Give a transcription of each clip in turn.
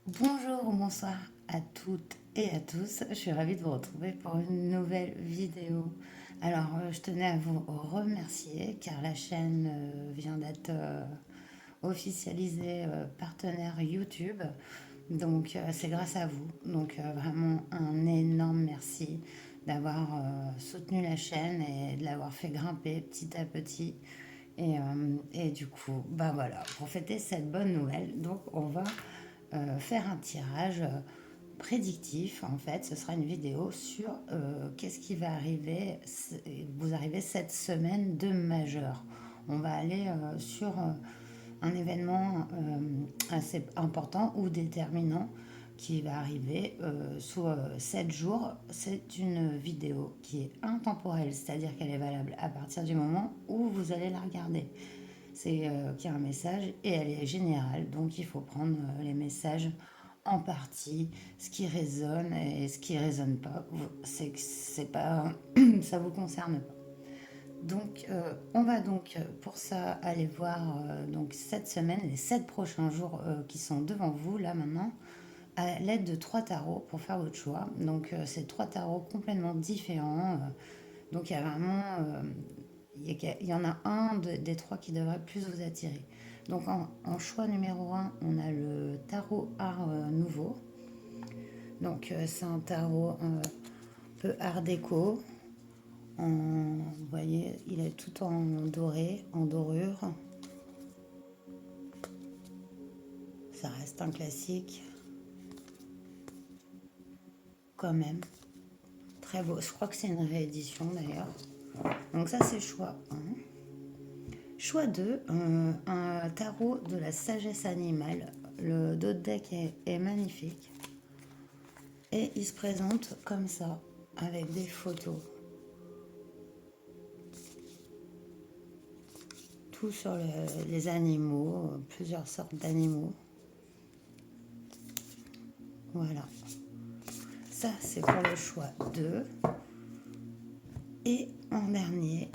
Bonjour ou bonsoir à toutes et à tous. Je suis ravie de vous retrouver pour une nouvelle vidéo. Alors, je tenais à vous remercier car la chaîne vient d'être officialisée partenaire YouTube. Donc, c'est grâce à vous. Donc, vraiment un énorme merci d'avoir soutenu la chaîne et de l'avoir fait grimper petit à petit. Et du coup, bah voilà, pour fêter cette bonne nouvelle, donc on va faire un tirage prédictif. En fait, ce sera une vidéo sur qu'est-ce qui va arriver, vous arrivez cette semaine de majeur. On va aller sur un événement assez important ou déterminant qui va arriver sous 7 jours. C'est une vidéo qui est intemporelle, c'est-à-dire qu'elle est valable à partir du moment où vous allez la regarder. C'est qu'il y a un message et elle est générale, donc il faut prendre les messages en partie, ce qui résonne et ce qui résonne pas, c'est que c'est pas, ça vous concerne pas. Donc, on va donc pour ça aller voir donc cette semaine, les 7 prochains jours qui sont devant vous là maintenant, à l'aide de 3 tarots pour faire votre choix. Donc, c'est 3 tarots complètement différents. Donc, il y a vraiment, il y en a un des trois qui devrait plus vous attirer. Donc, en choix numéro un, on a le tarot art nouveau. Donc, c'est un tarot un peu art déco. Vous voyez, il est tout en doré, en dorure. Ça reste un classique, quand même. Très beau. Je crois que c'est une réédition d'ailleurs. Donc ça, c'est choix 1. Choix 2, un tarot de la sagesse animale. Le dos de deck est magnifique. Et il se présente comme ça, avec des photos. Tout sur les animaux, plusieurs sortes d'animaux. Voilà. Ça, c'est pour le choix 2. Et en dernier,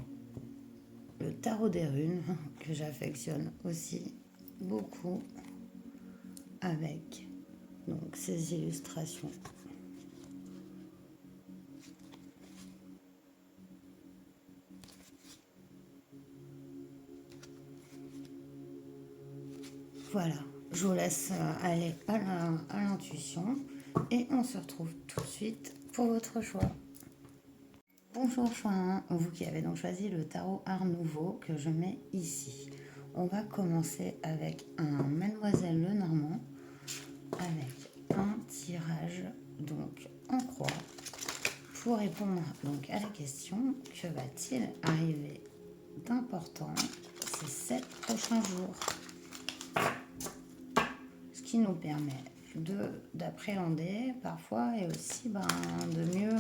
le tarot des runes, que j'affectionne aussi beaucoup, avec donc ces illustrations. Voilà, je vous laisse aller à l'intuition et on se retrouve tout de suite pour votre choix. Bonjour choix 1, vous qui avez donc choisi le tarot art nouveau que je mets ici. On va commencer avec un Mademoiselle Lenormand avec un tirage donc en croix pour répondre donc à la question que va-t-il arriver d'important ces 7 prochains jours, ce qui nous permet d'appréhender parfois et aussi de mieux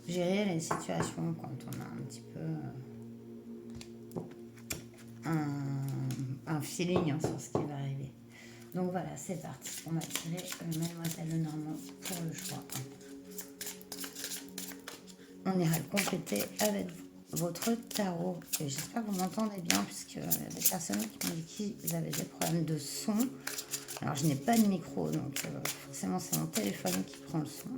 gérer les situations quand on a un petit peu un feeling sur ce qui va arriver. Donc voilà, c'est parti. On va tirer Mademoiselle Lenormand pour le choix 1. On ira le compléter avec votre tarot. Et j'espère que vous m'entendez bien, puisque il y a des personnes qui m'ont dit qu'ils avaient des problèmes de son. Alors je n'ai pas de micro, donc forcément c'est mon téléphone qui prend le son.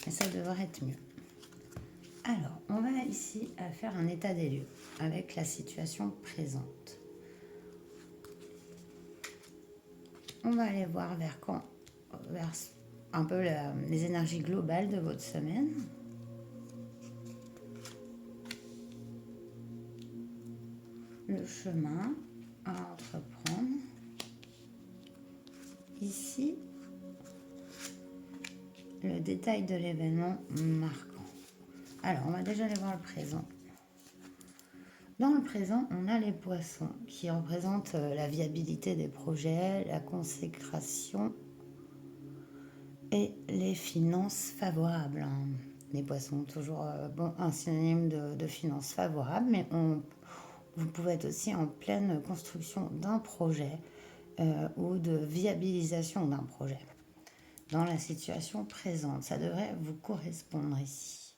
Mais ça devrait être mieux. Alors, on va ici faire un état des lieux avec la situation présente. On va aller voir vers un peu les énergies globales de votre semaine. Le chemin à entreprendre. Ici, le détail de l'événement marquant. Alors, on va déjà aller voir le présent. Dans le présent, on a les poissons qui représentent la viabilité des projets, la consécration et les finances favorables. Les poissons, toujours un synonyme de finances favorables, mais vous pouvez être aussi en pleine construction d'un projet ou de viabilisation d'un projet. Dans la situation présente, ça devrait vous correspondre ici.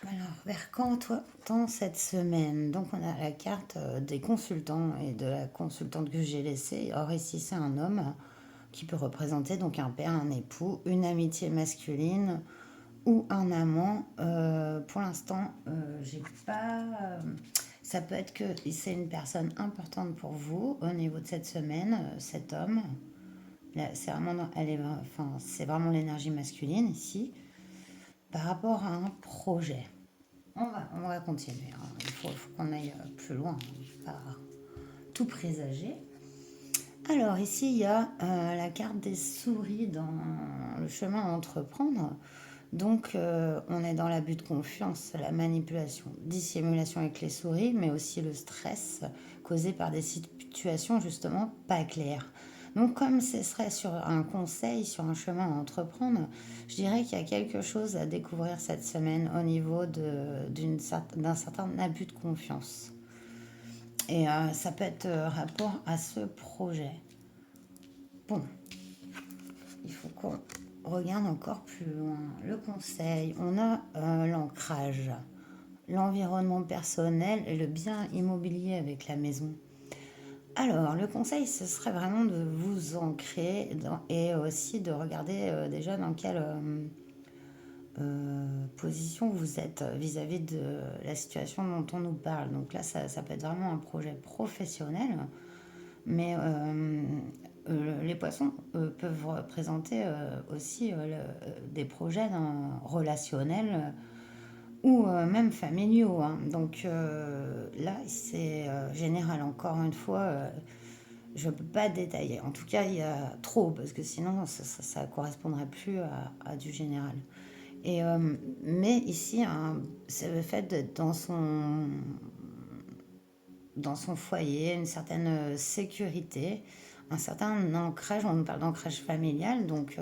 Alors, vers quand toi, tant cette semaine? Donc, on a la carte des consultants et de la consultante que j'ai laissée. Or, ici, c'est un homme qui peut représenter donc un père, un époux, une amitié masculine ou un amant. Pour l'instant, j'ai pas. Ça peut être que c'est une personne importante pour vous au niveau de cette semaine, cet homme. Là, c'est vraiment, enfin, c'est vraiment l'énergie masculine ici par rapport à un projet. On va continuer, hein. Il faut qu'on aille plus loin, hein, pas tout présager. Alors ici, il y a la carte des souris dans le chemin à entreprendre. Donc, on est dans l'abus de confiance, la manipulation, dissimulation avec les souris, mais aussi le stress causé par des situations justement pas claires. Donc, comme ce serait sur un conseil, sur un chemin à entreprendre, je dirais qu'il y a quelque chose à découvrir cette semaine au niveau d'un certain abus de confiance. Et ça peut être rapport à ce projet. Bon, il faut qu'on regarde encore plus loin. Le conseil, on a l'ancrage, l'environnement personnel et le bien immobilier avec la maison. Alors, le conseil, ce serait vraiment de vous ancrer et aussi de regarder déjà dans quelle position vous êtes vis-à-vis de la situation dont on nous parle. Donc là, ça peut être vraiment un projet professionnel, mais les poissons peuvent représenter aussi des projets relationnels ou même familiaux, hein. Donc là, c'est général. Encore une fois, je ne peux pas détailler. En tout cas, il y a trop, parce que sinon, ça ne correspondrait plus à du général. Et, mais ici, hein, c'est le fait d'être dans son foyer, une certaine sécurité, un certain ancrage. On nous parle d'ancrage familial, donc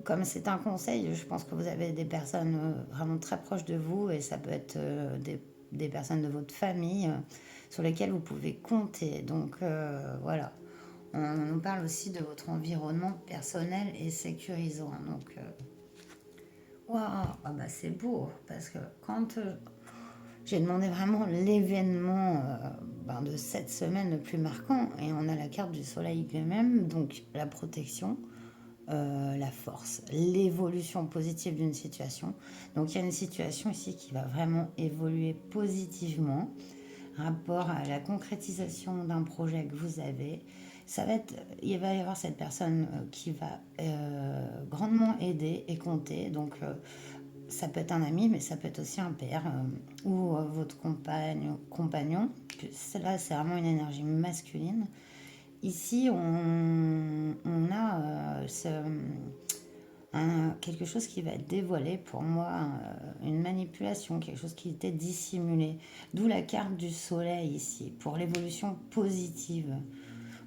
comme c'est un conseil, je pense que vous avez des personnes vraiment très proches de vous et ça peut être des personnes de votre famille sur lesquelles vous pouvez compter. Donc voilà, on nous parle aussi de votre environnement personnel et sécurisant. Donc waouh, ah bah c'est beau parce que quand j'ai demandé vraiment l'événement de cette semaine le plus marquant et on a la carte du soleil lui-même, donc la protection, la force, l'évolution positive d'une situation. Donc il y a une situation ici qui va vraiment évoluer positivement rapport à la concrétisation d'un projet que vous avez. Il va y avoir cette personne qui va grandement aider et compter. Donc ça peut être un ami, mais ça peut être aussi un père ou votre compagnon. Là, c'est vraiment une énergie masculine. Ici, on a quelque chose qui va être dévoilé pour moi, une manipulation, quelque chose qui était dissimulé. D'où la carte du soleil ici, pour l'évolution positive.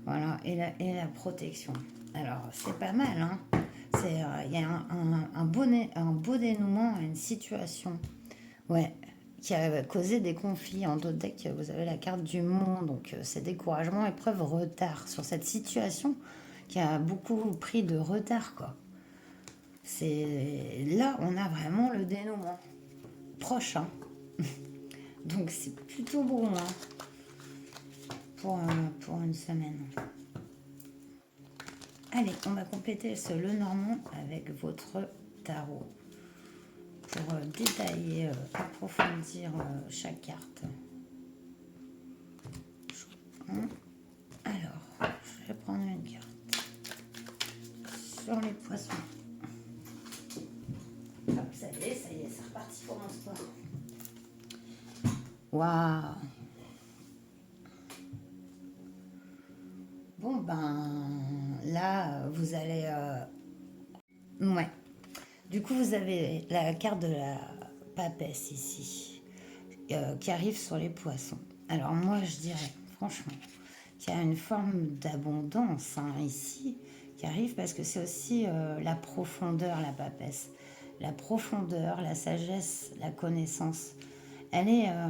Voilà, et la protection. Alors, c'est pas mal, hein. Il y a un beau dénouement à une situation. Ouais, qui a causé des conflits. En d'autres decks, vous avez la carte du monde. Donc, c'est découragement, épreuve, retard sur cette situation qui a beaucoup pris de retard, quoi. Là, on a vraiment le dénouement proche, hein. Donc, c'est plutôt bon, hein, pour une semaine. Allez, on va compléter ce Lenormand avec votre tarot pour détailler, approfondir chaque carte. Alors, je vais prendre une carte sur les poissons. Hop, ça y est, c'est reparti pour mon sport. Waouh! Bon, ben là, vous allez. Ouais. Du coup, vous avez la carte de la papesse ici, qui arrive sur les poissons. Alors, moi, je dirais, franchement, qu'il y a une forme d'abondance, hein, ici, qui arrive parce que c'est aussi la profondeur, la papesse. La profondeur, la sagesse, la connaissance. Elle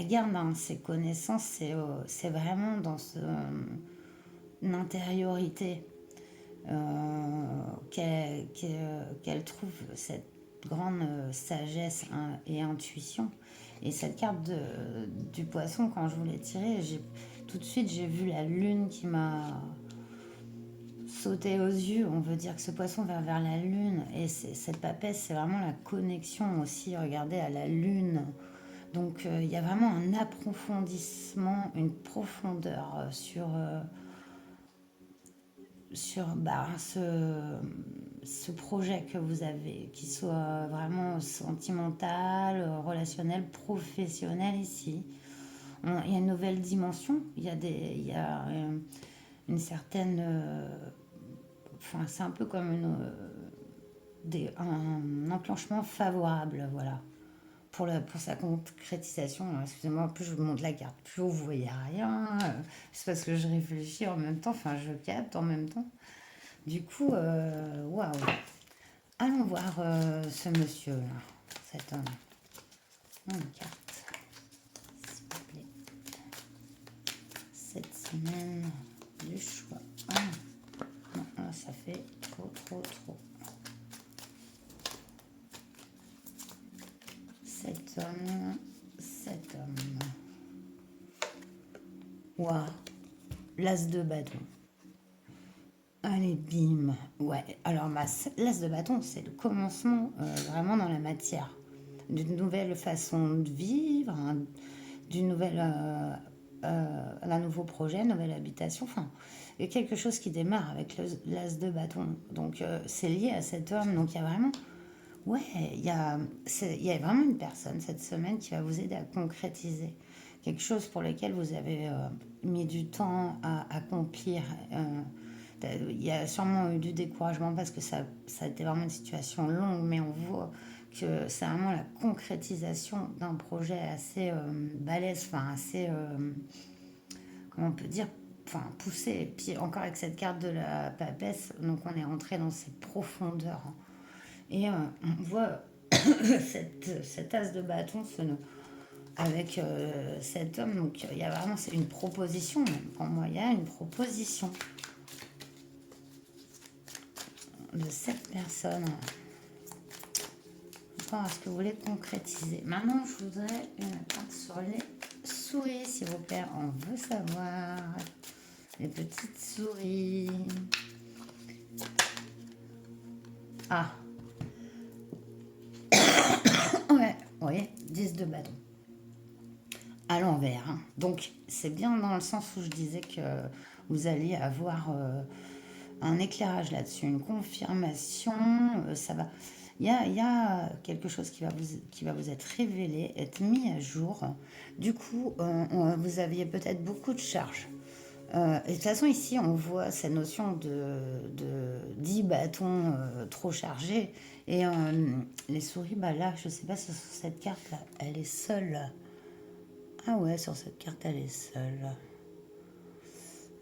garde, hein, ses connaissances, c'est vraiment dans une intériorité qu'elle trouve grande sagesse et intuition. Et cette carte du poisson, quand je voulais tirer, tout de suite j'ai vu la lune qui m'a sauté aux yeux. On veut dire que ce poisson va vers la lune. Et cette papesse, c'est vraiment la connexion aussi, regardez, à la lune. Donc il y a vraiment un approfondissement, une profondeur sur ce projet que vous avez, qu'il soit vraiment sentimental, relationnel, professionnel ici. Il y a une nouvelle dimension, il y a une certaine... enfin, c'est un peu comme un enclenchement favorable, voilà. Pour sa concrétisation, excusez-moi, plus je vous montre la carte, plus vous voyez rien. C'est parce que je réfléchis en même temps, enfin je capte en même temps. Du coup, waouh. Allons voir ce monsieur-là, cet homme. Une carte, s'il vous plaît. Cette semaine du choix. Ah, non, là, ça fait trop, trop, trop. Cet homme, cet homme. Waouh, l'as de bâton. Allez, bim. Ouais, alors l'as de bâton, c'est le commencement vraiment dans la matière. D'une nouvelle façon de vivre, d'une nouvelle, un nouveau projet, une nouvelle habitation. Enfin, il y a quelque chose qui démarre avec l'as de bâton. Donc, c'est lié à cet homme. Donc, il y a vraiment, ouais, il y a vraiment une personne cette semaine qui va vous aider à concrétiser quelque chose pour lequel vous avez mis du temps à accomplir. Il y a sûrement eu du découragement parce que ça a été vraiment une situation longue, mais on voit que c'est vraiment la concrétisation d'un projet assez balèze, enfin assez, comment on peut dire, enfin poussé. Et puis encore avec cette carte de la papesse, donc on est rentré dans ces profondeurs. Et on voit cet as de bâton avec cet homme. Donc il y a vraiment, c'est une proposition, même. Pour moi, il y a une proposition de cette personne. À ce que vous voulez concrétiser. Maintenant, je voudrais une carte sur les souris, s'il vous plaît. On veut savoir. Les petites souris. Ah. Ouais, oui, 10 de bâton. À l'envers. Hein. Donc, c'est bien dans le sens où je disais que vous alliez avoir un éclairage là-dessus, une confirmation. Ça va. Il y a quelque chose qui va vous être révélé, être mis à jour. Du coup, vous aviez peut-être beaucoup de charges. Et de toute façon, ici, on voit cette notion de 10 bâtons trop chargés. Et les souris, bah là, je ne sais pas si sur cette carte-là, elle est seule. Ah ouais, sur cette carte, elle est seule.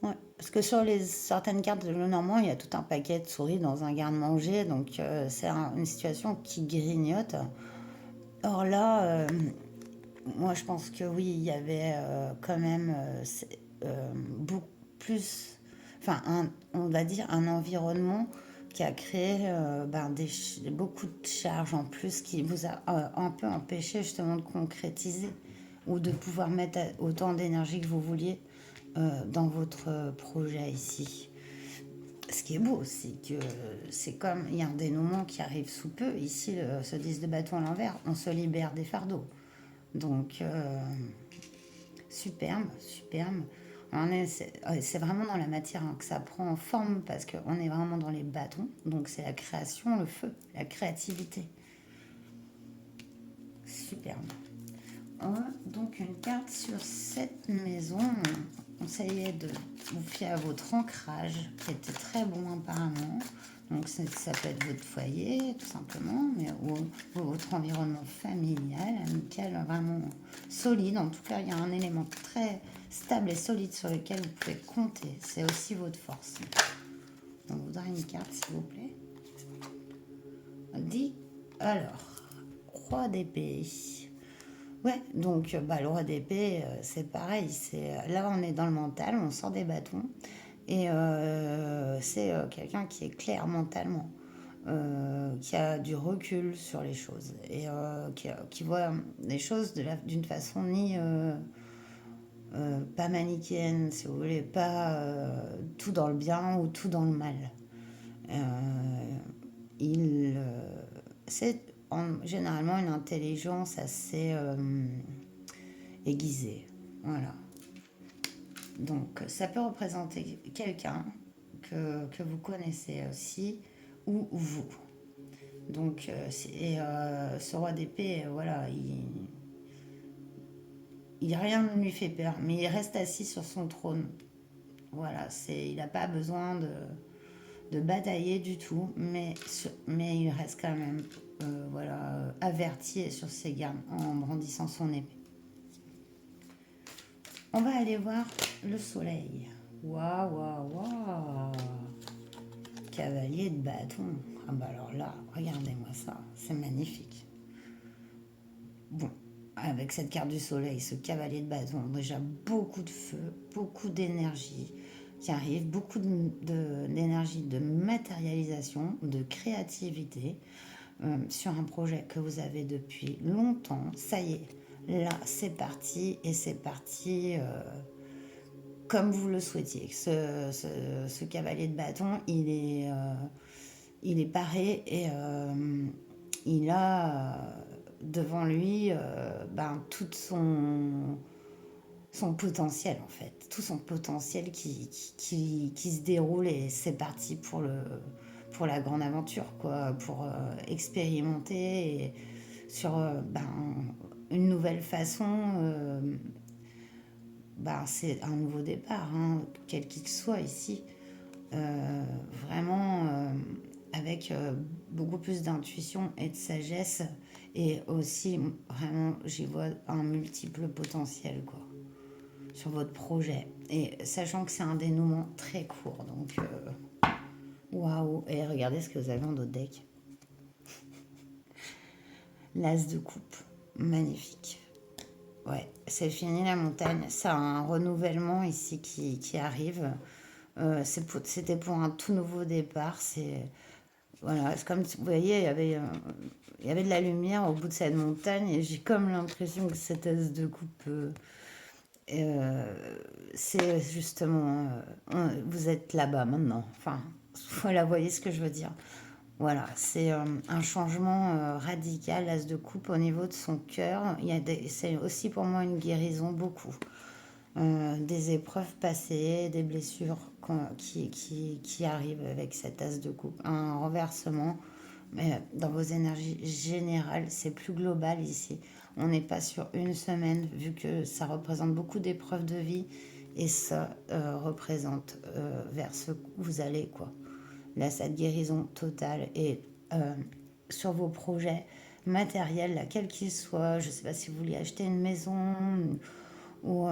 Ouais, parce que sur certaines cartes de Lenormand, il y a tout un paquet de souris dans un garde-manger, donc c'est une situation qui grignote. Or là, moi je pense que oui, il y avait quand même beaucoup plus, enfin on va dire un environnement qui a créé beaucoup de charges en plus qui vous a un peu empêché justement de concrétiser ou de pouvoir mettre autant d'énergie que vous vouliez dans votre projet ici. Ce qui est beau, c'est que c'est comme il y a un dénouement qui arrive sous peu. Ici, ce 10 de bâton à l'envers, on se libère des fardeaux. Donc, superbe, superbe. C'est vraiment dans la matière hein, que ça prend forme parce qu'on est vraiment dans les bâtons. Donc, c'est la création, le feu, la créativité. Superbe. Donc une carte sur cette maison. Essayez de vous fier à votre ancrage qui était très bon apparemment. Donc ça peut être votre foyer tout simplement, mais ou votre environnement familial, amical, vraiment solide. En tout cas, il y a un élément très stable et solide sur lequel vous pouvez compter. C'est aussi votre force. On voudrait une carte s'il vous plaît. Alors, roi d'épée. Ouais, donc le roi d'épée, c'est pareil. Là, on est dans le mental, on sort des bâtons. Et c'est quelqu'un qui est clair mentalement. qui a du recul sur les choses et qui voit les choses d'une façon ni pas manichéenne, si vous voulez, pas tout dans le bien ou tout dans le mal. Euh, c'est généralement une intelligence assez aiguisée. Voilà. Donc, ça peut représenter quelqu'un que vous connaissez aussi, ou vous. Donc, ce roi d'épée, voilà, rien ne lui fait peur, mais il reste assis sur son trône. Voilà, il n'a pas besoin de batailler du tout, mais il reste quand même voilà, averti et sur ses gardes en brandissant son épée. On va aller voir le soleil. Waouh, waouh, waouh. Cavalier de bâton. Ah bah alors là, regardez-moi ça, c'est magnifique. Bon, avec cette carte du soleil, ce cavalier de bâton, déjà beaucoup de feu, beaucoup d'énergie qui arrive, beaucoup d'énergie de matérialisation, de créativité sur un projet que vous avez depuis longtemps. Ça y est, là, c'est parti et c'est parti comme vous le souhaitiez. Ce cavalier de bâton, il est paré et il a devant lui tout son potentiel en fait, tout son potentiel qui se déroule et c'est parti pour la grande aventure quoi, pour expérimenter et sur une nouvelle façon. C'est un nouveau départ, hein, quel qu'il soit ici. Vraiment avec beaucoup plus d'intuition et de sagesse et aussi vraiment j'y vois un multiple potentiel quoi sur votre projet et sachant que c'est un dénouement très court donc waouh. Et regardez ce que vous avez en d'autres deck. L'as de coupe, magnifique. Ouais, c'est fini la montagne, c'est un renouvellement ici qui arrive. C'était pour un tout nouveau départ. Voilà, c'est comme vous voyez, il y avait de la lumière au bout de cette montagne et j'ai comme l'impression que cette as de coupe, c'est justement, vous êtes là-bas maintenant. Enfin, voilà, vous voyez ce que je veux dire. Voilà, c'est un changement radical, l'as de coupe au niveau de son cœur. C'est aussi pour moi une guérison beaucoup. Des épreuves passées, des blessures qui arrivent avec cette as de coupe, un renversement, mais dans vos énergies générales, c'est plus global ici. On n'est pas sur une semaine, vu que ça représente beaucoup d'épreuves de vie, et ça représente vers ce que vous allez, quoi. Là, cette guérison totale, et sur vos projets matériels, là, quels qu'ils soient, je ne sais pas si vous voulez acheter une maison, ou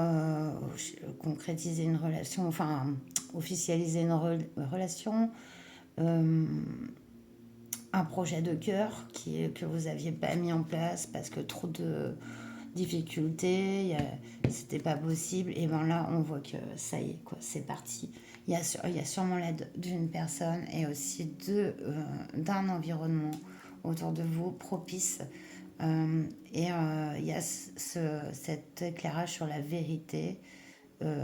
concrétiser une relation, enfin officialiser une relation, euh, un projet de cœur que vous n'aviez pas mis en place parce que trop de difficultés, c'était pas possible, et bien là on voit que ça y est, quoi, c'est parti. Il y a sûrement l'aide d'une personne et aussi d'un environnement autour de vous propice. Il y a cet éclairage sur la vérité,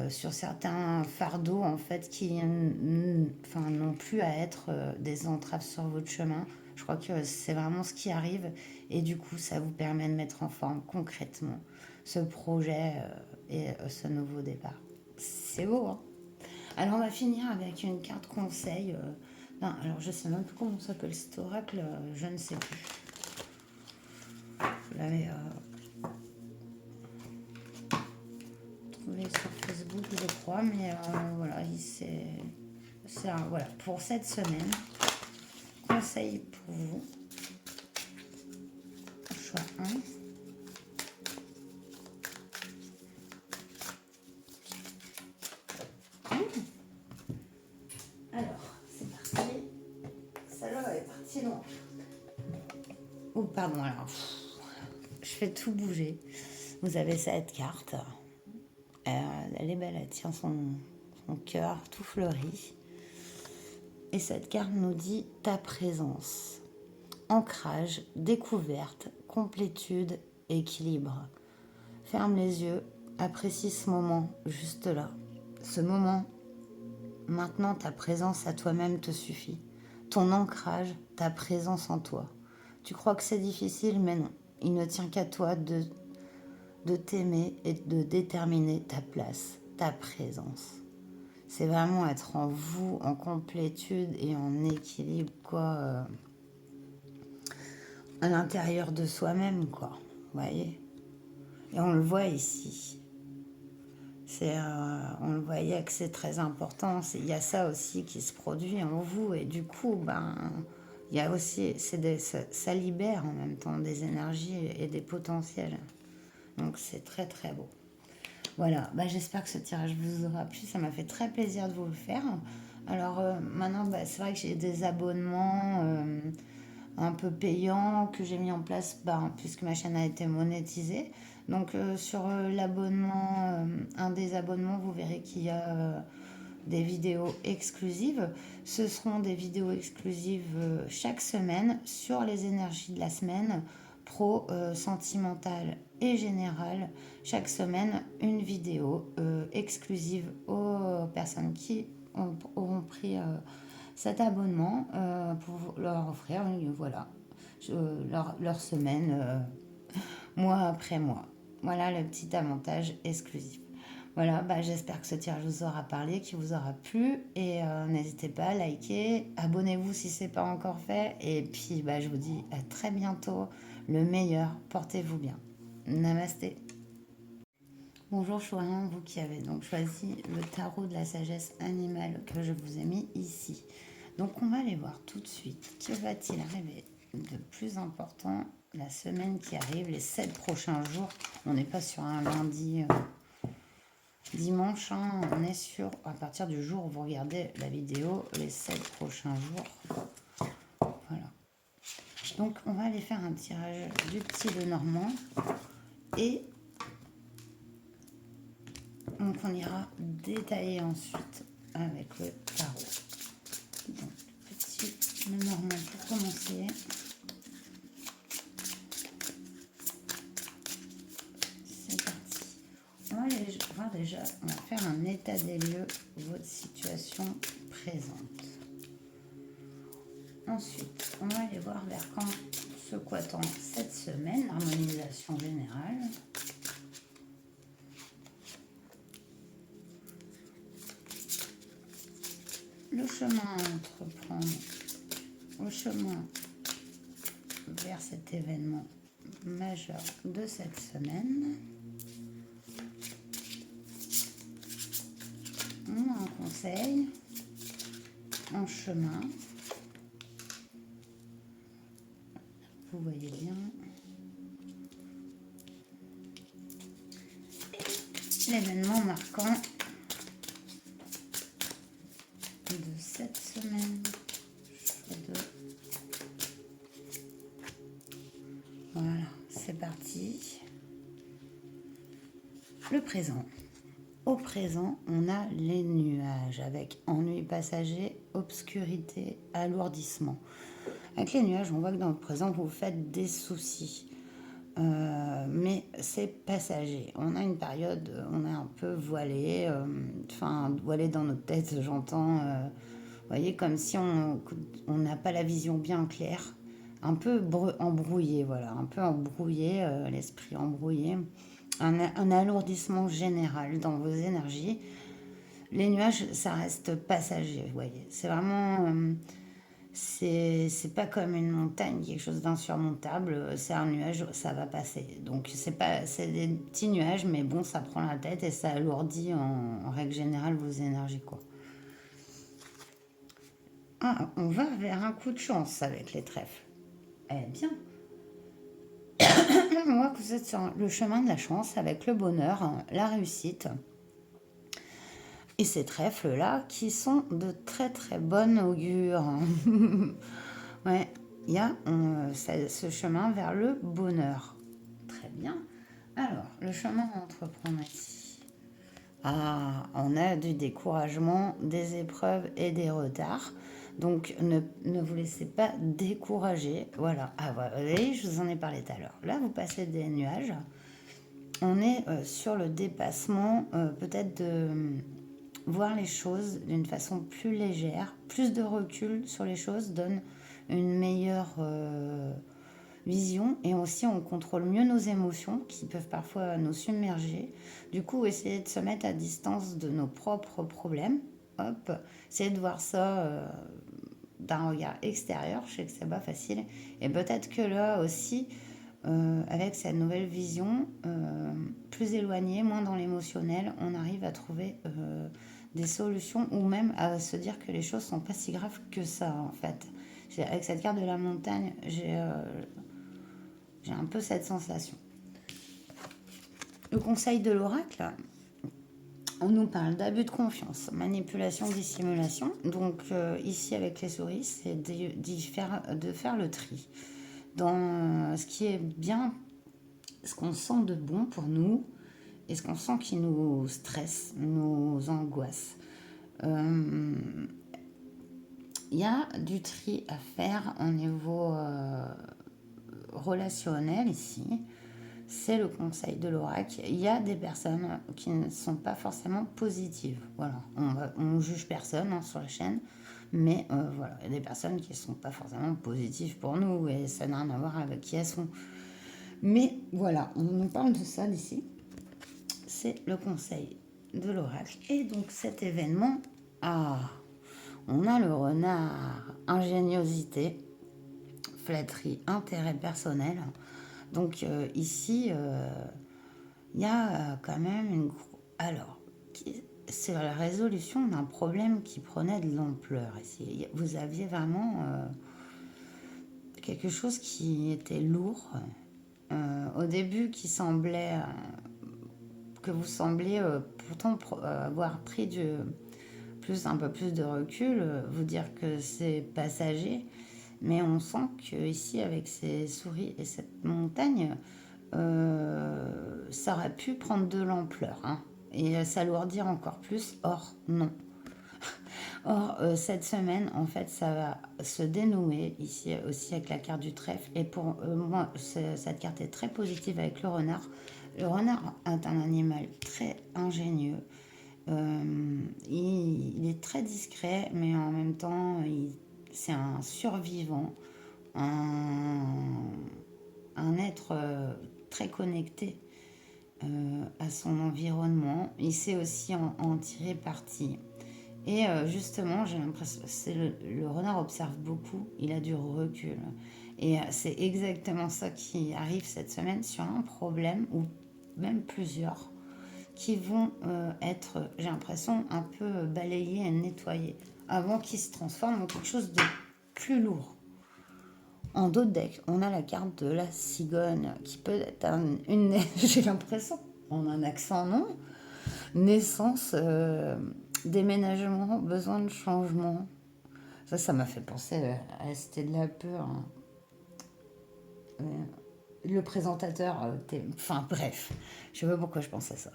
sur certains fardeaux en fait qui n'ont plus à être des entraves sur votre chemin. Je crois que c'est vraiment ce qui arrive et du coup ça vous permet de mettre en forme concrètement ce projet et ce nouveau départ. C'est beau, hein. Alors on va finir avec une carte conseil. Non, alors je sais même plus comment s'appelle cet oracle, je ne sais plus. Je l'avais trouvé sur Facebook, je crois, mais voilà, voilà, pour cette semaine, conseil pour vous. Choix 1. Alors, c'est parti. Celle-là va être partie loin. Oh, pardon, alors, je fais tout bouger. Vous avez cette carte. Elle est belle, elle tient son cœur tout fleuri. Et cette carte nous dit ta présence. Ancrage, découverte, complétude, équilibre. Ferme les yeux, apprécie ce moment, juste là. Ce moment, maintenant ta présence à toi-même te suffit. Ton ancrage, ta présence en toi. Tu crois que c'est difficile, mais non. Il ne tient qu'à toi de t'aimer et de déterminer ta place, ta présence. C'est vraiment être en vous, en complétude et en équilibre, quoi, à l'intérieur de soi-même, quoi. Vous voyez? Et on le voit ici. On le voyait que c'est très important. Il y a ça aussi qui se produit en vous. Et du coup, il y a aussi, ça libère en même temps des énergies et des potentiels. Donc c'est très très beau. Voilà, j'espère que ce tirage vous aura plu. Ça m'a fait très plaisir de vous le faire. Alors maintenant, c'est vrai que j'ai des abonnements un peu payants que j'ai mis en place puisque ma chaîne a été monétisée. Donc sur l'abonnement, un des abonnements, vous verrez qu'il y a des vidéos exclusives. Ce seront des vidéos exclusives chaque semaine sur les énergies de la semaine, pro, sentimentale et générale. Chaque semaine, une vidéo exclusive aux personnes qui auront pris cet abonnement pour leur offrir voilà, leur semaine, mois après mois. Voilà le petit avantage exclusif. Voilà, j'espère que ce tirage vous aura parlé, qu'il vous aura plu. Et n'hésitez pas à liker, abonnez-vous si ce n'est pas encore fait. Et puis, je vous dis à très bientôt. Le meilleur, portez-vous bien. Namasté. Bonjour Chouin, vous qui avez donc choisi le tarot de la sagesse animale que je vous ai mis ici. Donc on va aller voir tout de suite que va-t-il arriver de plus important la semaine qui arrive, les 7 prochains jours. On n'est pas sur un lundi, dimanche, hein, on est sur, à partir du jour où vous regardez la vidéo, les 7 prochains jours. Voilà. Donc on va aller faire un tirage du petit Lenormand et donc on ira détailler ensuite avec le tarot. Donc petit Lenormand pour commencer. C'est parti. On va aller voir déjà, on va faire un état des lieux de votre situation présente. Ensuite, on va aller voir vers quand ce qu'attend cette semaine, l'harmonisation générale. Le chemin à entreprendre, au chemin vers cet événement majeur de cette semaine. On a un conseil en chemin. Vous voyez bien. L'événement marquant de cette semaine. Voilà, c'est parti. Le présent. Au présent, on a les nuages avec ennui passager, obscurité, alourdissement. Avec les nuages, on voit que dans le présent, vous faites des soucis. Mais c'est passager. On a une période, on est un peu voilé, voilé dans notre tête, j'entends. Vous voyez, comme si on n'a pas la vision bien claire. Un peu embrouillé, voilà. Un peu embrouillé, l'esprit embrouillé. Un alourdissement général dans vos énergies. Les nuages, ça reste passager, vous voyez. C'est vraiment... c'est pas comme une montagne, quelque chose d'insurmontable. C'est un nuage, ça va passer. Donc c'est des petits nuages, mais bon, ça prend la tête et ça alourdit en règle générale vos énergies, quoi. Ah, on va vers un coup de chance avec les trèfles. Eh bien, on voit que vous êtes sur le chemin de la chance avec le bonheur, la réussite. Et ces trèfles-là qui sont de très très bonne augure. Ouais, il y a ce chemin vers le bonheur. Très bien. Alors, le chemin à entreprendre ici. on a du découragement, des épreuves et des retards. Donc, ne vous laissez pas décourager. Voilà. Ah, voilà. Vous voyez, je vous en ai parlé tout à l'heure. Là, vous passez des nuages. On est sur le dépassement, peut-être de voir les choses d'une façon plus légère. Plus de recul sur les choses donne une meilleure vision, et aussi on contrôle mieux nos émotions qui peuvent parfois nous submerger. Du coup, essayer de se mettre à distance de nos propres problèmes. Hop, essayer de voir ça d'un regard extérieur. Je sais que c'est pas facile. Et peut-être que là aussi, avec cette nouvelle vision, plus éloignée, moins dans l'émotionnel, on arrive à trouver des solutions, ou même à se dire que les choses sont pas si graves que ça en fait. Avec cette carte de la montagne, j'ai un peu cette sensation. Le conseil de l'oracle, on nous parle d'abus de confiance, manipulation, dissimulation. Donc ici avec les souris, c'est de faire le tri dans ce qui est bien, ce qu'on sent de bon pour nous et ce qu'on sent qui nous stresse, nous angoisse. Il y a du tri à faire au niveau relationnel ici. C'est le conseil de l'oracle. Il y a des personnes qui ne sont pas forcément positives. Voilà, on juge personne sur la chaîne, mais voilà, il y a des personnes qui ne sont pas forcément positives pour nous et ça n'a rien à voir avec qui elles sont. Mais voilà, on nous parle de ça d'ici. C'est le conseil de l'oracle. Et donc cet événement, on a le renard, ingéniosité, flatterie, intérêt personnel. Donc ici, il y a quand même une... Alors, c'est la résolution d'un problème qui prenait de l'ampleur ici. Vous aviez vraiment quelque chose qui était lourd. Au début, qui semblait... que vous sembliez pourtant avoir pris un peu plus de recul, vous dire que c'est passager. Mais on sent que ici, avec ces souris et cette montagne, ça aurait pu prendre de l'ampleur et s'alourdir encore plus. Or, non. Or, cette semaine, en fait, ça va se dénouer ici aussi avec la carte du trèfle. Et pour moi, cette carte est très positive avec le renard. Le renard est un animal très ingénieux. Il est très discret, mais en même temps, c'est un survivant, un être très connecté à son environnement. Il sait aussi en tirer parti. Et justement, j'ai l'impression que le renard observe beaucoup, il a du recul. Et c'est exactement ça qui arrive cette semaine sur un problème, ou même plusieurs, qui vont être, j'ai l'impression, un peu balayés et nettoyés, avant qu'ils se transforment en quelque chose de plus lourd. En dos de deck, on a la carte de la cigogne, qui peut être une, j'ai l'impression, en un accent non, naissance, déménagement, besoin de changement. Ça m'a fait penser à C'était de la peur. Le présentateur, enfin bref, je sais pas pourquoi je pense à ça.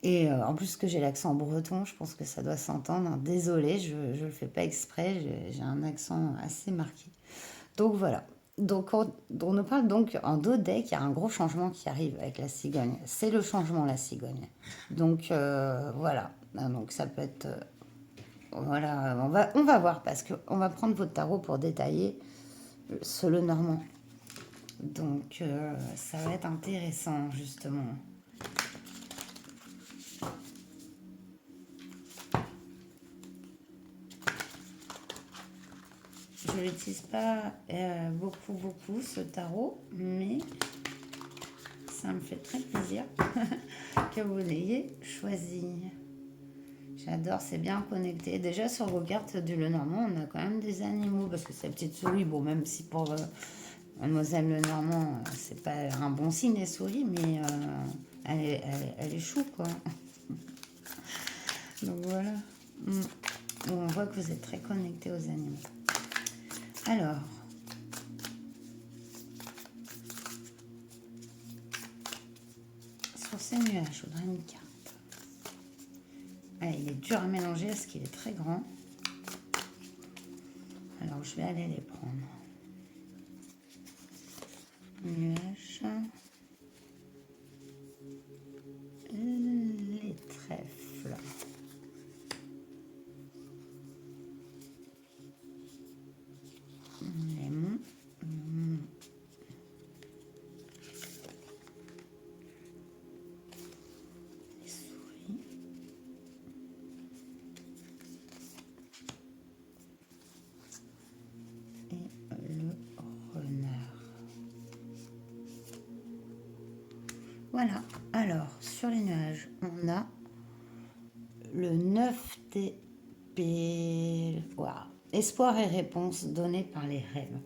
Et en plus que j'ai l'accent breton, je pense que ça doit s'entendre. Désolée, je ne le fais pas exprès, j'ai un accent assez marqué. Donc voilà. Donc on nous parle donc en dos deck, il y a un gros changement qui arrive avec la cigogne. C'est le changement, la cigogne. Donc voilà. Donc ça peut être... voilà, on va voir parce qu'on va prendre votre tarot pour détailler le normand. Donc ça va être intéressant justement. Je ne l'utilise pas beaucoup ce tarot, mais ça me fait très plaisir que vous l'ayez choisi. J'adore, c'est bien connecté. Déjà sur vos cartes du Lenormand, on a quand même des animaux, parce que cette petite souris, bon, même si pour Mademoiselle Lenormand, c'est pas un bon signe les souris, mais elle est chou, quoi. Donc voilà. On voit que vous êtes très connecté aux animaux. Alors, sur ces nuages, je voudrais une carte. Ah, il est dur à mélanger parce qu'il est très grand. Alors, je vais aller les prendre. Nuages. Les trèfles. Lemon. Les souris. Et le renard. Voilà. Alors, sur les nuages, on a le 9TP. Waouh. Espoir et réponse donnée par les rêves.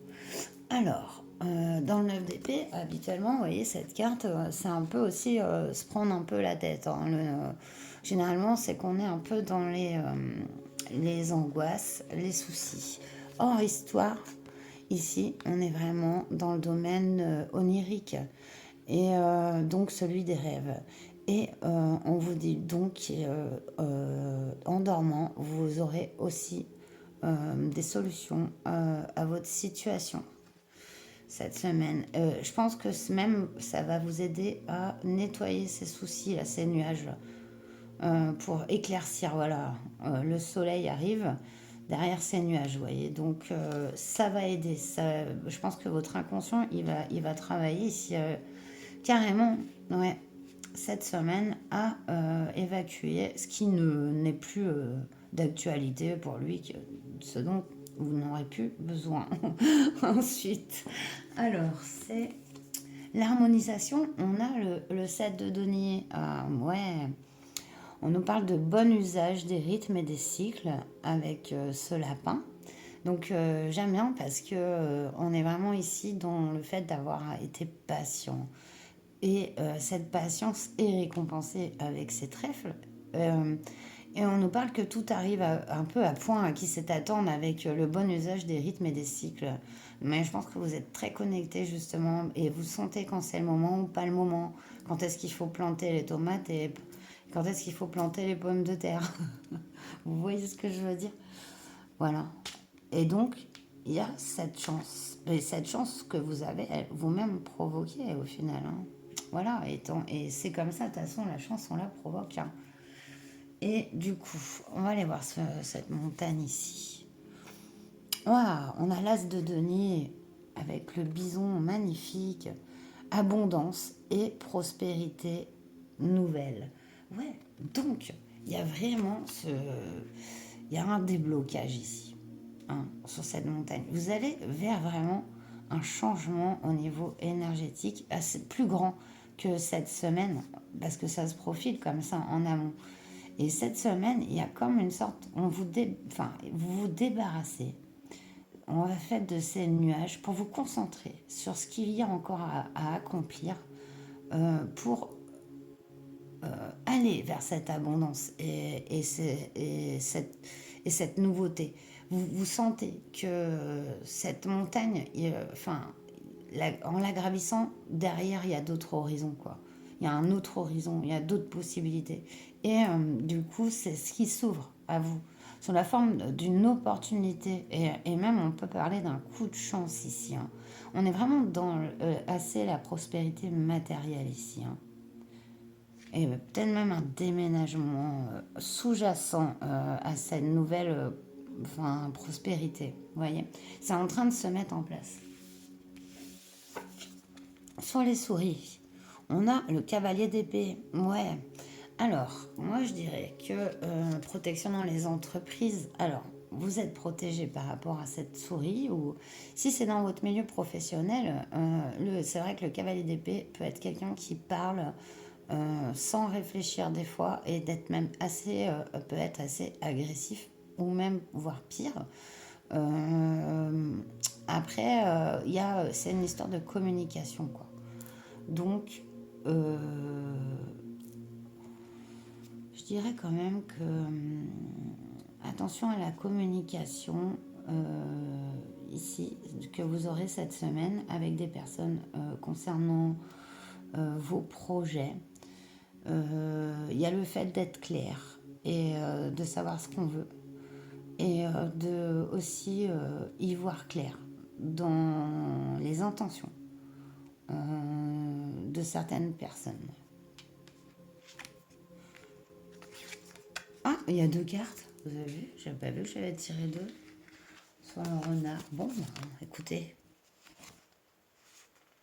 Alors, dans le 9DP, habituellement, vous voyez, cette carte, c'est un peu aussi se prendre un peu la tête, hein. Généralement, c'est qu'on est un peu dans les angoisses, les soucis. Hors histoire, ici, on est vraiment dans le domaine onirique et donc celui des rêves. Et on vous dit donc, en dormant, vous aurez aussi des solutions à votre situation cette semaine. Je pense que même ça va vous aider à nettoyer ces soucis, là, ces nuages, pour éclaircir. Voilà, le soleil arrive derrière ces nuages, vous voyez. Donc ça va aider. Ça, je pense que votre inconscient, il va travailler ici carrément, ouais, cette semaine à évacuer ce qui n'est plus d'actualité pour lui, ce dont vous n'aurez plus besoin. Ensuite, alors, c'est l'harmonisation. On a le 7 de denier. Ah, ouais, on nous parle de bon usage des rythmes et des cycles avec ce lapin. Donc, j'aime bien parce que on est vraiment ici dans le fait d'avoir été patient. Et cette patience est récompensée avec ces trèfles. Euh, et on nous parle que tout arrive un peu à point à qui sait attendre avec le bon usage des rythmes et des cycles. Mais je pense que vous êtes très connectés justement et vous sentez quand c'est le moment ou pas le moment. Quand est-ce qu'il faut planter les tomates et quand est-ce qu'il faut planter les pommes de terre. Vous voyez ce que je veux dire? Voilà. Et donc, il y a cette chance. Et cette chance que vous avez vous-même provoquée au final, hein. Voilà, et c'est comme ça, de toute façon, la chance, on la provoque, hein. Et du coup, on va aller voir cette montagne ici. Waouh, on a l'as de denier avec le bison magnifique, abondance et prospérité nouvelle. Ouais, donc il y a vraiment il y a un déblocage ici, hein, sur cette montagne. Vous allez vers vraiment un changement au niveau énergétique assez plus grand que cette semaine, parce que ça se profile comme ça en amont. Et cette semaine, il y a comme une sorte, enfin, vous vous débarrassez en fait de ces nuages pour vous concentrer sur ce qu'il y a encore à accomplir pour aller vers cette abondance et cette nouveauté. Vous sentez que cette montagne, enfin, en la gravissant, derrière, il y a d'autres horizons, quoi. Il y a un autre horizon, il y a d'autres possibilités. Et du coup, c'est ce qui s'ouvre à vous, sous la forme d'une opportunité. Et même, on peut parler d'un coup de chance ici, hein. On est vraiment dans assez la prospérité matérielle ici, hein. Et peut-être même un déménagement sous-jacent à cette nouvelle enfin, prospérité. Vous voyez, c'est en train de se mettre en place. Sur les souris, on a le cavalier d'épée. Ouais. Alors, moi je dirais que protection dans les entreprises. Alors, vous êtes protégé par rapport à cette souris ou si c'est dans votre milieu professionnel, c'est vrai que le cavalier d'épée peut être quelqu'un qui parle sans réfléchir des fois et d'être même assez, peut être assez agressif ou même voire pire. Euh, Après, c'est une histoire de communication, quoi. Donc, je dirais quand même que attention à la communication ici que vous aurez cette semaine avec des personnes concernant vos projets. Il y a le fait d'être clair. et de savoir ce qu'on veut et de aussi y voir clair dans les intentions de certaines personnes. Ah, il y a deux cartes, vous avez vu? J'avais pas vu que j'avais tiré deux sur le renard. Bon, écoutez,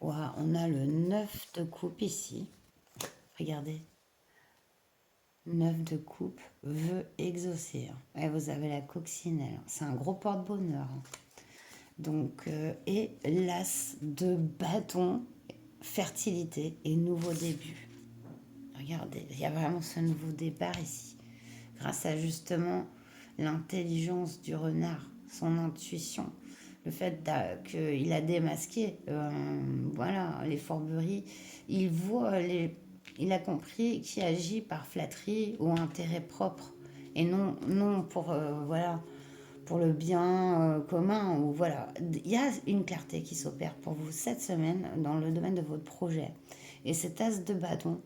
ouah, on a le 9 de coupe ici. Regardez. 9 de coupe veut exaucer. Et vous avez la coccinelle. C'est un gros porte-bonheur. Donc, et l'as de bâton, fertilité et nouveau début. Regardez, il y a vraiment ce nouveau départ ici. Grâce à justement l'intelligence du renard, son intuition, le fait qu'il a démasqué voilà, les fourberies, il a compris qu'il agit par flatterie ou intérêt propre et non pour, voilà, pour le bien commun. Ou voilà. Il y a une clarté qui s'opère pour vous cette semaine dans le domaine de votre projet. Et cet as de bâton,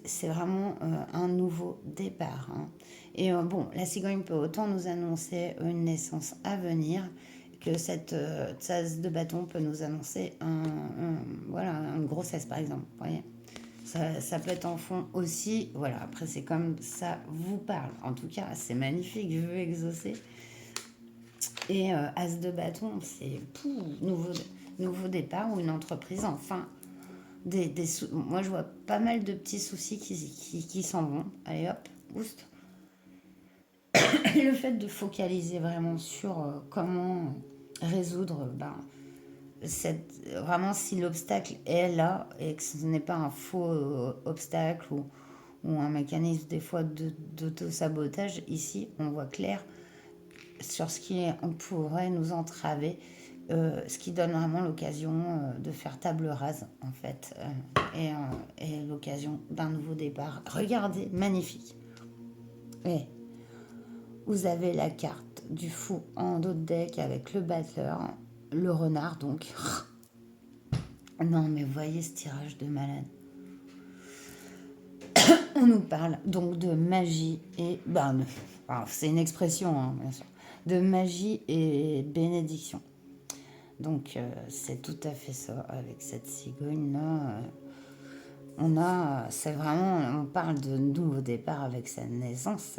c'est vraiment un nouveau départ. Hein. Et bon, la cigogne peut autant nous annoncer une naissance à venir que cette as de bâton peut nous annoncer voilà, une grossesse, par exemple. Vous voyez, ça peut être en fond aussi. Voilà, après, c'est comme ça vous parle. En tout cas, c'est magnifique. Je veux exaucer. Et as de bâton, c'est nouveau départ ou une entreprise. Enfin, moi, je vois pas mal de petits soucis qui s'en vont. Allez hop, boost. Le fait de focaliser vraiment sur comment résoudre, vraiment si l'obstacle est là et que ce n'est pas un faux obstacle ou un mécanisme des fois d'auto-sabotage, ici on voit clair sur ce qui on pourrait nous entraver, ce qui donne vraiment l'occasion de faire table rase en fait et l'occasion d'un nouveau départ. Regardez, magnifique. Et vous avez la carte du fou en dos de deck avec le battleur, le renard donc. Non mais vous voyez ce tirage de malade. On nous parle donc de magie et... c'est une expression, hein, bien sûr. De magie et bénédiction. Donc c'est tout à fait ça avec cette cigogne-là. C'est vraiment, on parle de nouveau départ avec sa naissance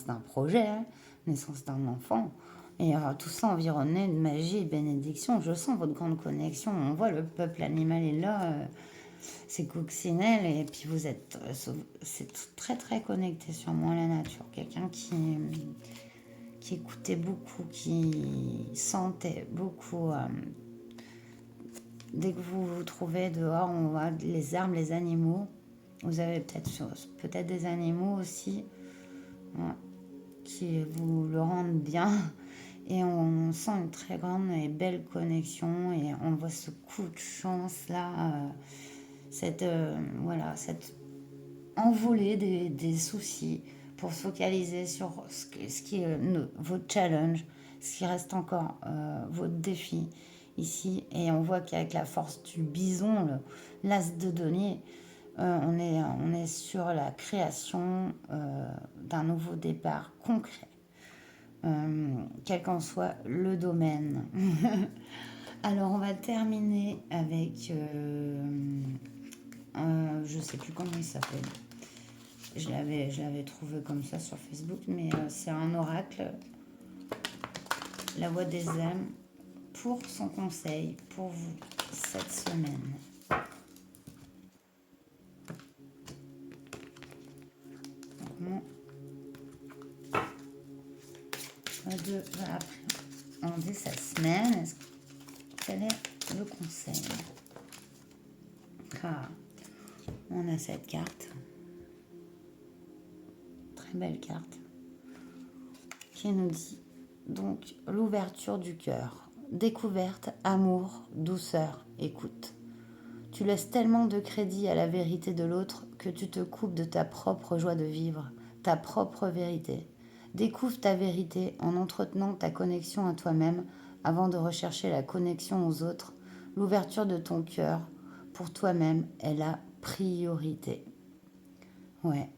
d'un projet, hein, naissance d'un enfant. Et tout ça environné de magie et bénédiction. Je sens votre grande connexion. On voit le peuple animal est là, c'est coccinelle. Et puis vous êtes c'est très très connecté sur moi à la nature. Quelqu'un qui écoutait beaucoup, qui sentait beaucoup. Dès que vous vous trouvez dehors, on voit les arbres, les animaux. Vous avez peut-être des animaux aussi qui vous le rendent bien. Et on sent une très grande et belle connexion. Et on voit ce coup de chance là. Cette envolée des soucis pour se focaliser sur ce qui est votre challenge, ce qui reste encore votre défi ici. Et on voit qu'avec la force du bison, l'as de denier, on est sur la création d'un nouveau départ concret, quel qu'en soit le domaine. Alors on va terminer avec, je sais plus comment il s'appelle. Je l'avais trouvé comme ça sur Facebook, mais c'est un oracle, la voix des âmes, pour son conseil pour vous cette semaine. Comment de va appréhender sa semaine? Quel est le conseil? On a cette carte, très belle carte, qui nous dit donc l'ouverture du cœur, découverte, amour, douceur, écoute. Tu laisses tellement de crédit à la vérité de l'autre que tu te coupes de ta propre joie de vivre, ta propre vérité. Découvre ta vérité en entretenant ta connexion à toi-même avant de rechercher la connexion aux autres. L'ouverture de ton cœur pour toi-même est la priorité. Ouais,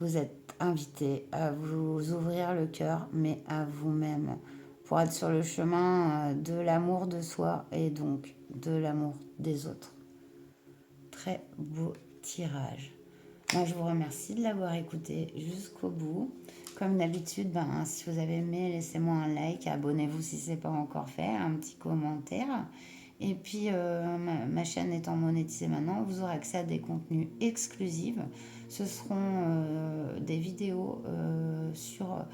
vous êtes inviter à vous ouvrir le cœur, mais à vous-même, pour être sur le chemin de l'amour de soi et donc de l'amour des autres. Très beau tirage. Moi, je vous remercie de l'avoir écouté jusqu'au bout. Comme d'habitude, si vous avez aimé, laissez-moi un like, abonnez-vous si ce n'est pas encore fait, un petit commentaire. Et puis, ma chaîne étant monétisée maintenant, vous aurez accès à des contenus exclusifs. Ce seront des vidéos sur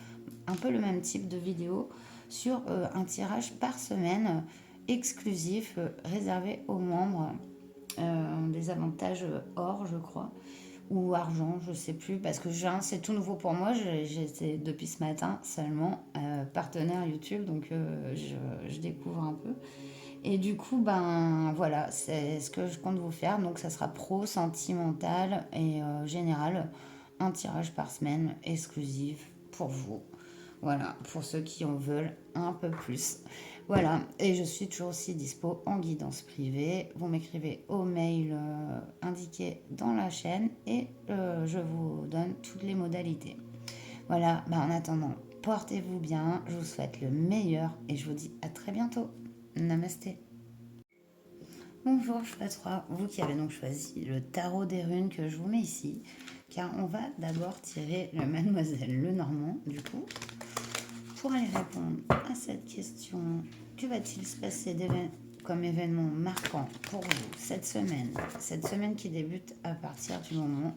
un peu le même type de vidéos, sur un tirage par semaine exclusif, réservé aux membres. Des avantages or, je crois, ou argent, je sais plus, parce que c'est tout nouveau pour moi. J'étais depuis ce matin seulement partenaire YouTube, donc je découvre un peu. Et du coup, voilà, c'est ce que je compte vous faire. Donc ça sera pro, sentimental et général. Un tirage par semaine exclusif pour vous. Voilà, pour ceux qui en veulent un peu plus. Voilà, et je suis toujours aussi dispo en guidance privée. Vous m'écrivez au mail indiqué dans la chaîne et je vous donne toutes les modalités. Voilà, en attendant, portez-vous bien, je vous souhaite le meilleur et je vous dis à très bientôt. Namasté. Bonjour choix 3, vous qui avez donc choisi le tarot des runes que je vous mets ici, car on va d'abord tirer le Mademoiselle Lenormand, du coup, pour aller répondre à cette question. Que va-t-il se passer comme événement marquant pour vous cette semaine qui débute à partir du moment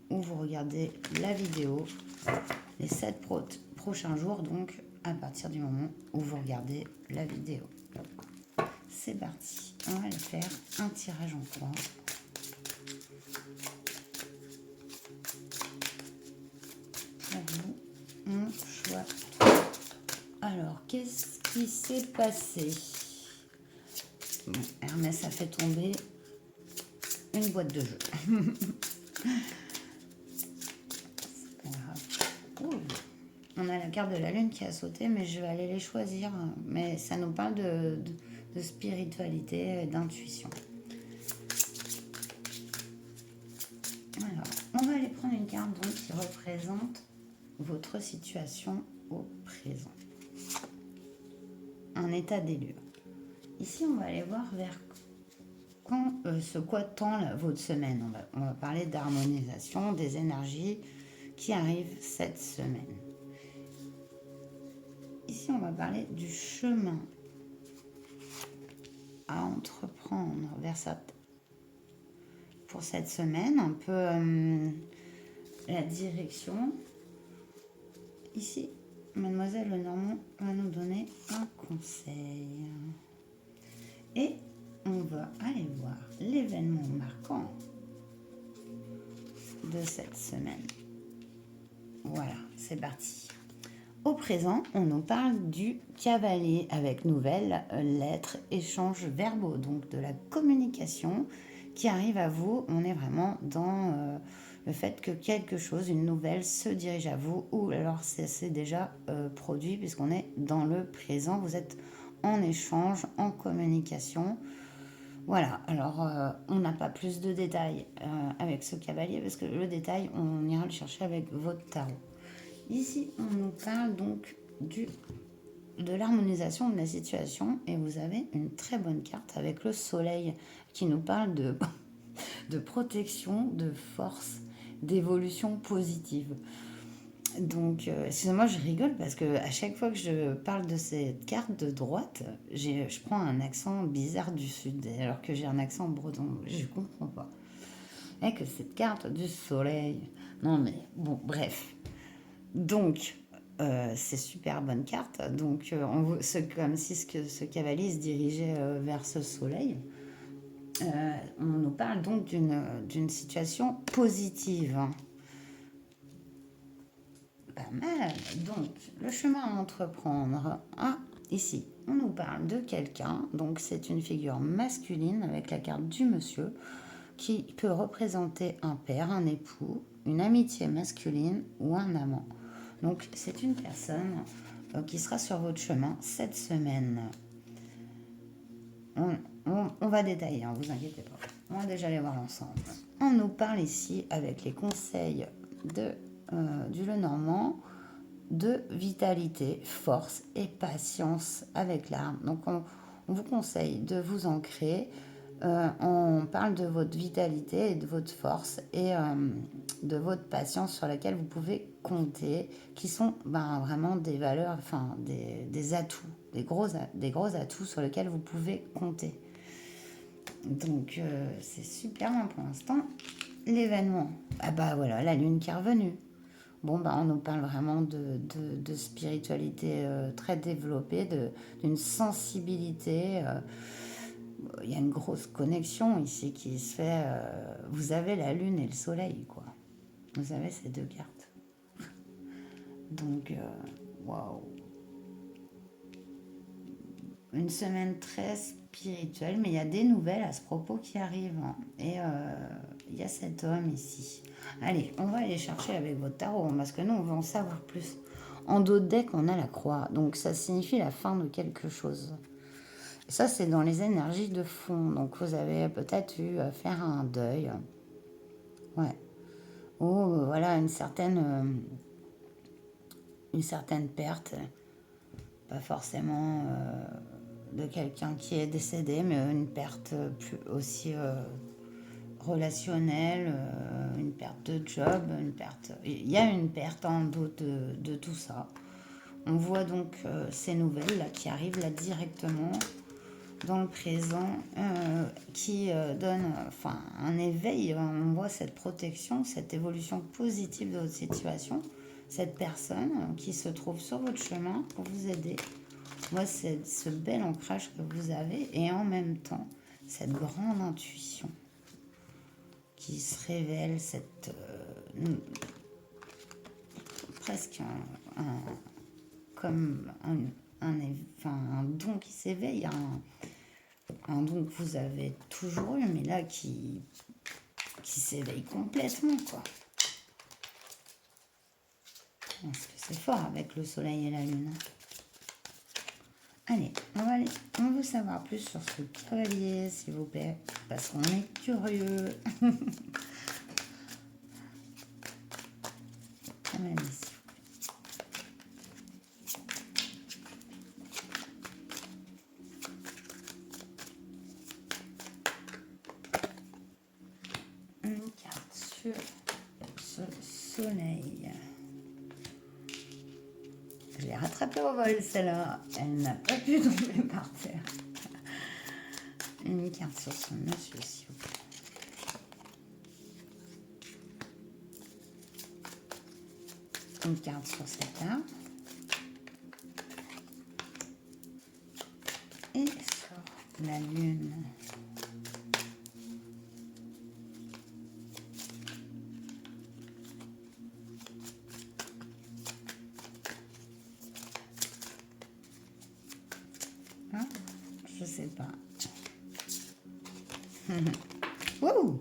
où vous regardez la vidéo, les 7 prochains jours, donc à partir du moment où vous regardez la vidéo. C'est parti, on va aller faire un tirage en croix. Pour vous, mon choix. Alors, qu'est-ce qui s'est passé? Bon, Hermès a fait tomber une boîte de jeux. C'est pas grave. Ouh. On a la carte de la lune qui a sauté, mais je vais aller les choisir. Mais ça nous parle de spiritualité et d'intuition. Alors, on va aller prendre une carte donc, qui représente votre situation au présent. Un état des lieux. Ici, on va aller voir vers ce quoi tend votre semaine. On va parler d'harmonisation, des énergies qui arrivent cette semaine. Ici, on va parler du chemin à entreprendre pour cette semaine, un peu la direction. Ici, Mademoiselle Lenormand va nous donner un conseil. Et on va aller voir l'événement marquant de cette semaine. Voilà, c'est parti. Au présent, on nous parle du cavalier avec nouvelles lettres, échanges verbaux, donc de la communication qui arrive à vous. On est vraiment dans le fait que quelque chose, une nouvelle, se dirige à vous, ou alors c'est déjà produit puisqu'on est dans le présent. Vous êtes en échange, en communication. Voilà, alors on n'a pas plus de détails avec ce cavalier parce que le détail, on ira le chercher avec votre tarot. Ici, on nous parle donc de l'harmonisation de la situation et vous avez une très bonne carte avec le soleil qui nous parle de protection, de force, d'évolution positive. Donc, excusez-moi, je rigole parce que à chaque fois que je parle de cette carte de droite, je prends un accent bizarre du sud, alors que j'ai un accent breton. Je comprends pas. Et que cette carte du soleil. Non mais bon, bref. Donc, c'est super bonne carte. Donc, c'est comme si ce cavalier se dirigeait vers ce soleil. On nous parle donc d'une situation positive. Pas mal. Donc, le chemin à entreprendre. Ah, ici, on nous parle de quelqu'un. Donc, c'est une figure masculine avec la carte du monsieur qui peut représenter un père, un époux, une amitié masculine ou un amant. Donc, c'est une personne qui sera sur votre chemin cette semaine. On va détailler, ne vous inquiétez pas. On va déjà aller voir l'ensemble. On nous parle ici avec les conseils de du Lenormand de vitalité, force et patience avec l'art. Donc on vous conseille de vous ancrer. On parle de votre vitalité et de votre force et de votre patience sur laquelle vous pouvez compter, qui sont vraiment des valeurs, enfin des atouts, des gros atouts sur lesquels vous pouvez compter. Donc c'est super bien pour l'instant. L'événement, voilà, la lune qui est revenue. Bon, on nous parle vraiment de spiritualité très développée, d'une sensibilité. Il y a une grosse connexion ici qui se fait. Vous avez la lune et le soleil, quoi. Vous avez ces deux cartes. Donc, waouh. Une semaine très spirituelle, mais il y a des nouvelles à ce propos qui arrivent, hein. Et il y a cet homme ici. Allez, on va aller chercher avec votre tarot, parce que nous, on veut en savoir plus. En dos de deck, on a la croix, donc ça signifie la fin de quelque chose. Et ça, c'est dans les énergies de fond, donc vous avez peut-être eu à faire un deuil. Ouais. Ou voilà, une certaine perte, pas forcément de quelqu'un qui est décédé, mais une perte plus aussi relationnelle, une perte de job, une perte. Il y a une perte en dos de tout ça. On voit donc ces nouvelles là qui arrivent là directement dans le présent, qui donne un éveil. On voit cette protection, cette évolution positive de votre situation, cette personne qui se trouve sur votre chemin pour vous aider. Moi, c'est ce bel ancrage que vous avez et en même temps, cette grande intuition qui se révèle, presque comme un don qui s'éveille, un don que vous avez toujours eu, mais là qui s'éveille complètement, quoi. Parce que c'est fort avec le soleil et la lune. Allez, on veut savoir plus sur ce cavalier, s'il vous plaît, parce qu'on est curieux. Cavalier, s'il vous plaît. Une carte sur ce soleil. Je l'ai rattrapée au vol, celle-là. Elle n'a pas pu tomber par terre. Une carte sur ce monsieur, s'il vous plaît. Une carte sur cet arbre. Et sur la lune. Je sais pas. Wouh!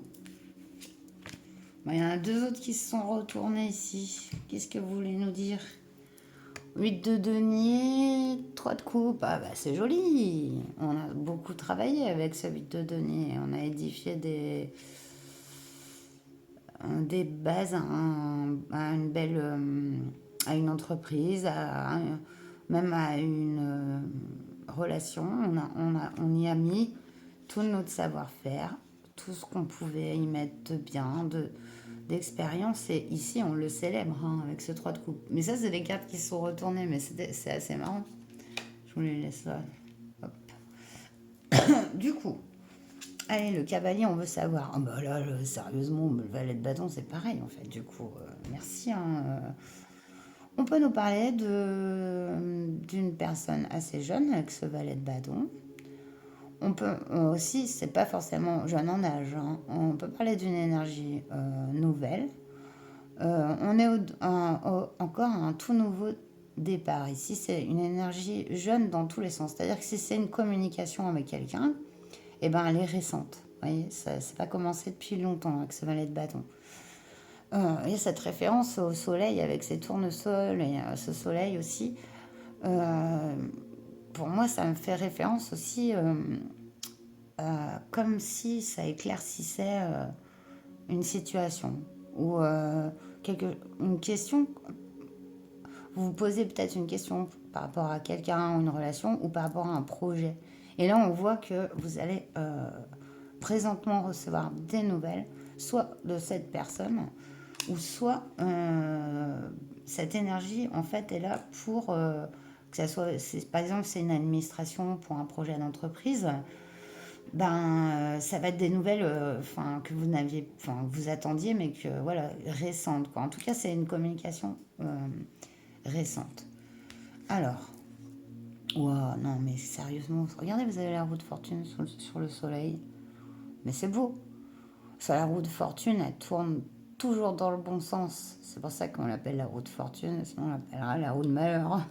Il y en a deux autres qui se sont retournés ici. Qu'est-ce que vous voulez nous dire? 8 de denier, 3 de coupe. C'est joli. On a beaucoup travaillé avec ce 8 de denier. On a édifié des bases à une belle... à une entreprise, même à une relation. On y a mis tout notre savoir-faire, tout ce qu'on pouvait y mettre de bien, d'expérience. Et ici, on le célèbre avec ce 3 de coupe. Mais ça, c'est des cartes qui se sont retournées, mais c'est assez marrant. Je vous les laisse là. Hop. Du coup, allez, le cavalier, on veut savoir. Là, sérieusement, le valet de bâton, c'est pareil, en fait. Du coup, merci. On peut nous parler d'une personne assez jeune avec ce valet de bâton. On peut aussi, c'est pas forcément jeune en âge, on peut parler d'une énergie nouvelle. On est encore à un tout nouveau départ. Ici, c'est une énergie jeune dans tous les sens. C'est-à-dire que si c'est une communication avec quelqu'un, elle est récente. Vous voyez, ça n'a pas commencé depuis longtemps avec ce valet de bâton. Il y a cette référence au soleil avec ses tournesols et ce soleil aussi. Pour moi, ça me fait référence aussi comme si ça éclaircissait une situation ou une question, vous vous posez peut-être une question par rapport à quelqu'un ou une relation ou par rapport à un projet. Et là, on voit que vous allez présentement recevoir des nouvelles, soit de cette personne, ou soit cette énergie, en fait, est là pour que ça soit, par exemple, c'est une administration pour un projet d'entreprise, ben, ça va être des nouvelles enfin, que vous n'aviez, enfin, que vous attendiez, mais que, voilà, récentes, quoi. En tout cas, c'est une communication récente. Alors, wow, non, mais sérieusement, regardez, vous avez la roue de fortune sur le soleil. Mais c'est beau. Sur la roue de fortune, elle tourne toujours dans le bon sens. C'est pour ça qu'on l'appelle la roue de fortune, sinon on l'appellera la roue de malheur.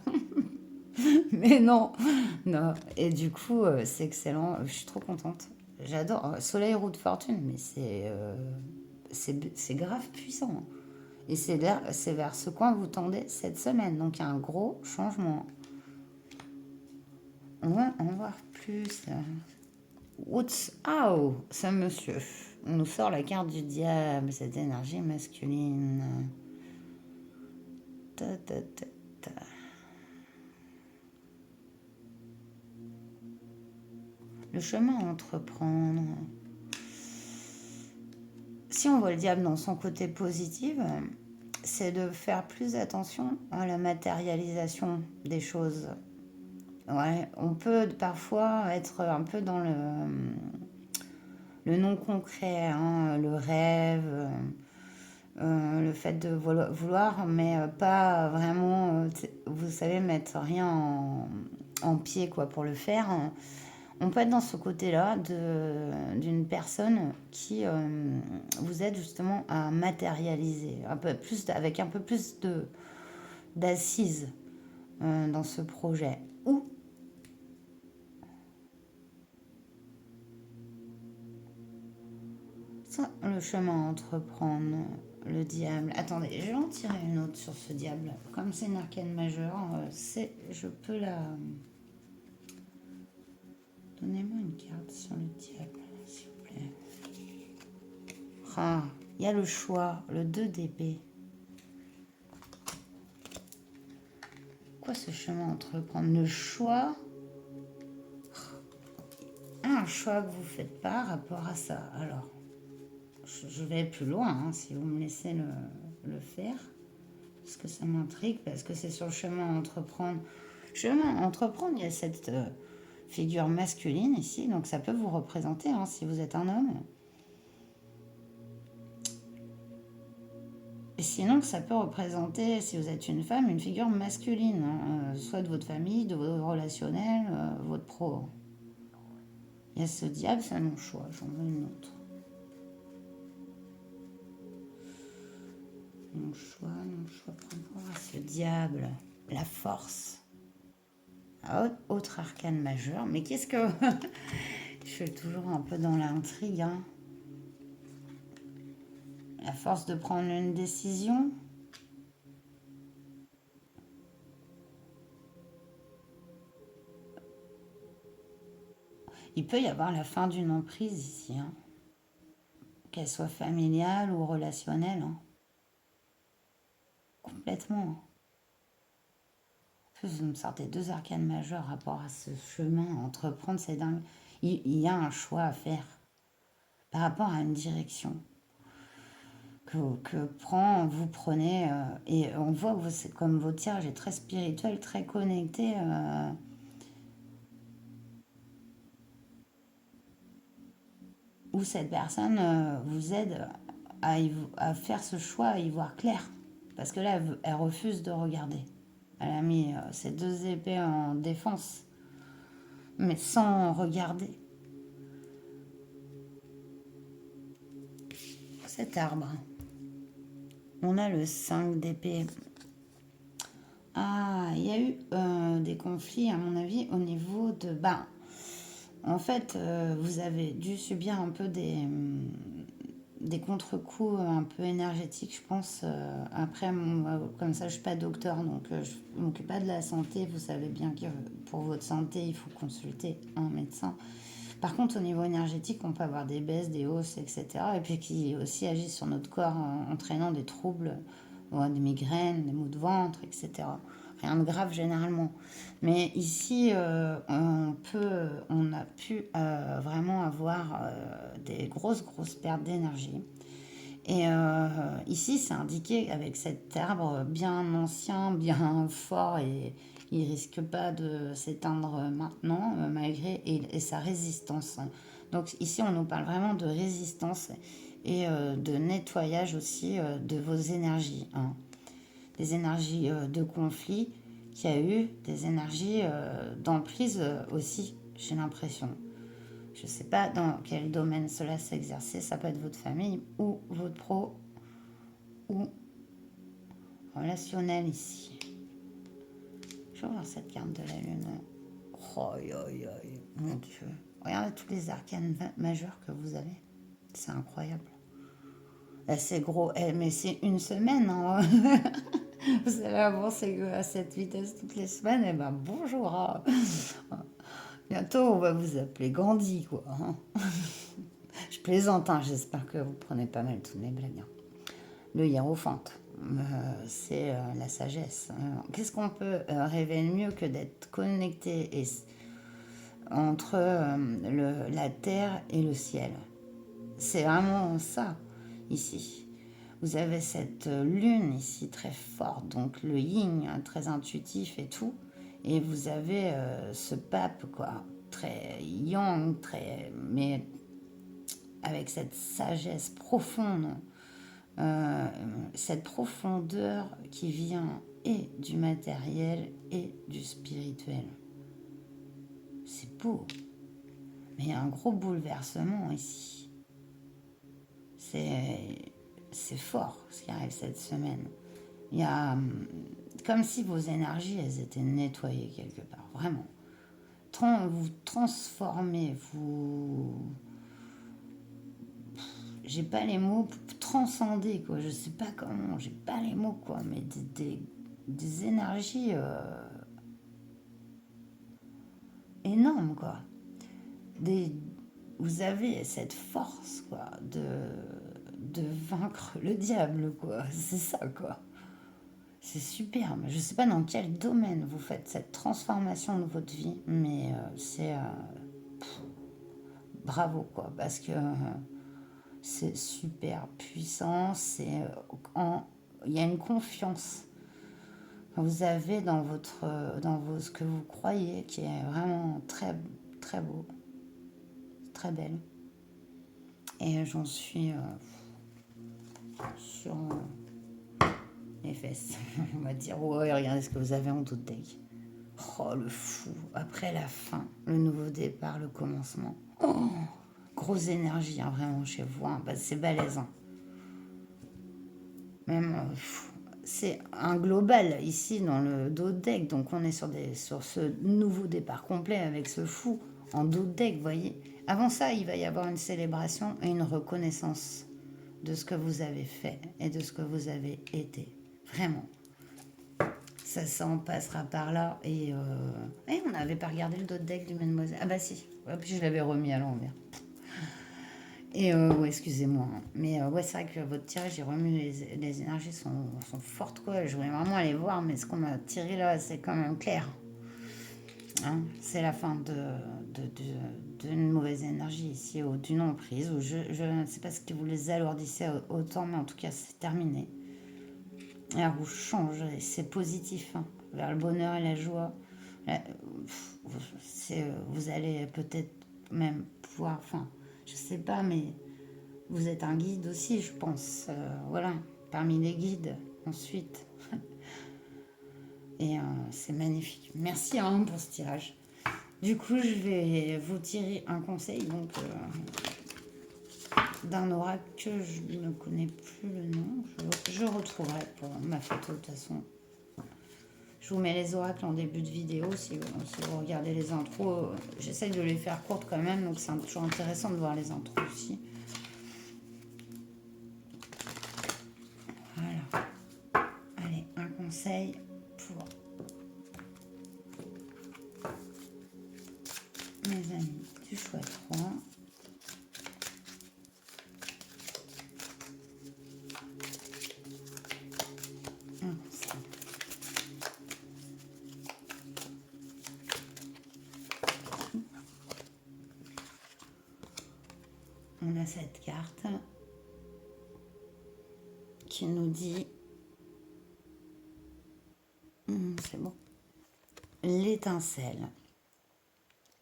Mais non, non. Et du coup, c'est excellent. Je suis trop contente. J'adore. Soleil, roue de fortune, mais c'est grave puissant. Et c'est vers ce coin que vous tendez cette semaine. Donc il y a un gros changement. On va en voir plus. What's out, ce monsieur. On nous sort la carte du diable, cette énergie masculine. Ta, ta, ta, ta. Le chemin à entreprendre. Si on voit le diable dans son côté positif, c'est de faire plus attention à la matérialisation des choses. Ouais, on peut parfois être un peu dans le non concret, hein, le rêve, le fait de vouloir, mais pas vraiment, vous savez, mettre rien en pied quoi, pour le faire. On peut être dans ce côté-là d'une personne qui vous aide justement à matérialiser, un peu plus, avec un peu plus d'assises dans ce projet. Ou ça, le chemin à entreprendre, le diable. Attendez, je vais en tirer une autre sur ce diable. Comme c'est une arcane majeure, je peux la... Donnez-moi une carte sur le diable, s'il vous plaît. Ah, il y a le choix, le 2 d'épée. Quoi ce chemin à entreprendre? Le choix. Un choix que vous ne faites pas rapport à ça. Alors, je vais plus loin, hein, si vous me laissez le faire. Parce que ça m'intrigue, parce que c'est sur le chemin à entreprendre. Chemin à entreprendre, il y a cette figure masculine ici, donc ça peut vous représenter hein, si vous êtes un homme. Et sinon, ça peut représenter, si vous êtes une femme, une figure masculine, hein, soit de votre famille, de votre relationnel, votre pro. Il y a ce diable, c'est mon choix, j'en veux une autre. Mon choix par rapport à ce diable, la force. Autre arcane majeur, mais qu'est-ce que... Je suis toujours un peu dans l'intrigue, hein. La force de prendre une décision. Il peut y avoir la fin d'une emprise ici, hein. Qu'elle soit familiale ou relationnelle, hein. Complètement. En plus, vous me sortez deux arcanes majeures par rapport à ce chemin à entreprendre, c'est dingue. Il y a un choix à faire par rapport à une direction vous prenez. Et on voit que c'est comme votre tirage est très spirituel, très connecté. Où cette personne vous aide à faire ce choix, à y voir clair. Parce que là, elle refuse de regarder. Elle a mis ses deux épées en défense, mais sans regarder. Cet arbre, on a le 5 d'épée. Ah, il y a eu des conflits, à mon avis, au niveau de... Ben, en fait, vous avez dû subir un peu des contre-coups un peu énergétiques, je pense. Après, comme ça, je ne suis pas docteur, donc je ne m'occupe pas de la santé. Vous savez bien que pour votre santé, il faut consulter un médecin. Par contre, au niveau énergétique, on peut avoir des baisses, des hausses, etc. Et puis qui aussi agissent sur notre corps, entraînant des troubles ou des migraines, des maux de ventre, etc. Rien de grave généralement. Mais ici, on a pu vraiment avoir des grosses pertes d'énergie. Et ici, c'est indiqué avec cet arbre bien ancien, bien fort, et il risque pas de s'éteindre maintenant, malgré et sa résistance. Donc ici, on nous parle vraiment de résistance et de nettoyage aussi de vos énergies, hein. Des énergies de conflit qu'il y a eu, des énergies d'emprise aussi, j'ai l'impression. Je ne sais pas dans quel domaine cela s'est exercé. Ça peut être votre famille ou votre pro ou relationnel ici. Je vais voir cette carte de la lune. Oh, mon Dieu. Regardez tous les arcanes majeurs que vous avez. C'est incroyable. C'est gros, mais c'est une semaine, hein. Vous savez avancer à cette vitesse toutes les semaines. Eh ben bonjour, hein. Bientôt, on va vous appeler Gandhi, quoi, hein. Je plaisante, hein, j'espère que vous prenez pas mal toutes mes blagues, hein. Le hiérophante, c'est la sagesse. Qu'est-ce qu'on peut rêver de mieux que d'être connecté entre la terre et le ciel? C'est vraiment ça, ici. Vous avez cette lune ici très forte, donc le yin, hein, très intuitif et tout. Et vous avez ce pape, quoi, très yang, mais avec cette sagesse profonde, cette profondeur qui vient et du matériel et du spirituel. C'est beau, mais il y a un gros bouleversement ici. C'est fort ce qui arrive cette semaine. Il y a comme si vos énergies, elles étaient nettoyées quelque part, vraiment. Vous transformez, j'ai pas les mots, transcender, quoi. Je sais pas comment, j'ai pas les mots, quoi. Mais des énergies énormes, quoi. Vous avez cette force, quoi, de vaincre le diable, quoi. C'est ça, quoi. C'est superbe. Je sais pas dans quel domaine vous faites cette transformation de votre vie, mais c'est bravo, quoi, parce que c'est super puissant. Il y a une confiance que vous avez ce que vous croyez, qui est vraiment très très beau, très belle. Et j'en suis sur les fesses. On va dire, ouais, regardez ce que vous avez en tout deck. Oh, le fou. Après la fin, le nouveau départ, le commencement. Oh, grosse énergie, hein, vraiment, chez vous, hein. Bah, c'est balèze, hein. Même, c'est un global ici dans le dos deck. Donc, on est sur ce nouveau départ complet avec ce fou en dos deck, vous voyez. Avant ça, il va y avoir une célébration et une reconnaissance de ce que vous avez fait et de ce que vous avez été. Vraiment. Ça en passera par là. Et on n'avait pas regardé le dos deck du mademoiselle. Ah bah si. Ouais, puis je l'avais remis à l'envers. Et ouais, excusez-moi, hein. Mais ouais, c'est vrai que votre tirage, j'ai remis, les énergies sont fortes, quoi. Je voulais vraiment aller voir, mais ce qu'on m'a tiré là, c'est quand même clair, hein. C'est la fin d'une mauvaise énergie ici, ou d'une emprise, ou je ne sais pas ce qui vous les alourdissait autant, mais en tout cas, c'est terminé. Et elle vous change, et c'est positif, hein, vers le bonheur et la joie. Vous allez peut-être même pouvoir, enfin, je sais pas, mais vous êtes un guide aussi, je pense. Voilà, parmi les guides, ensuite. Et c'est magnifique. Merci, hein, pour ce tirage. Du coup, je vais vous tirer un conseil, donc d'un oracle que je ne connais plus le nom. Je retrouverai pour ma photo, de toute façon. Je vous mets les oracles en début de vidéo si vous regardez les intros. J'essaye de les faire courtes quand même, donc c'est toujours intéressant de voir les intros aussi. Voilà. Allez, un conseil pour mes amis du choix 3. on a cette carte qui nous dit, c'est bon, l'étincelle,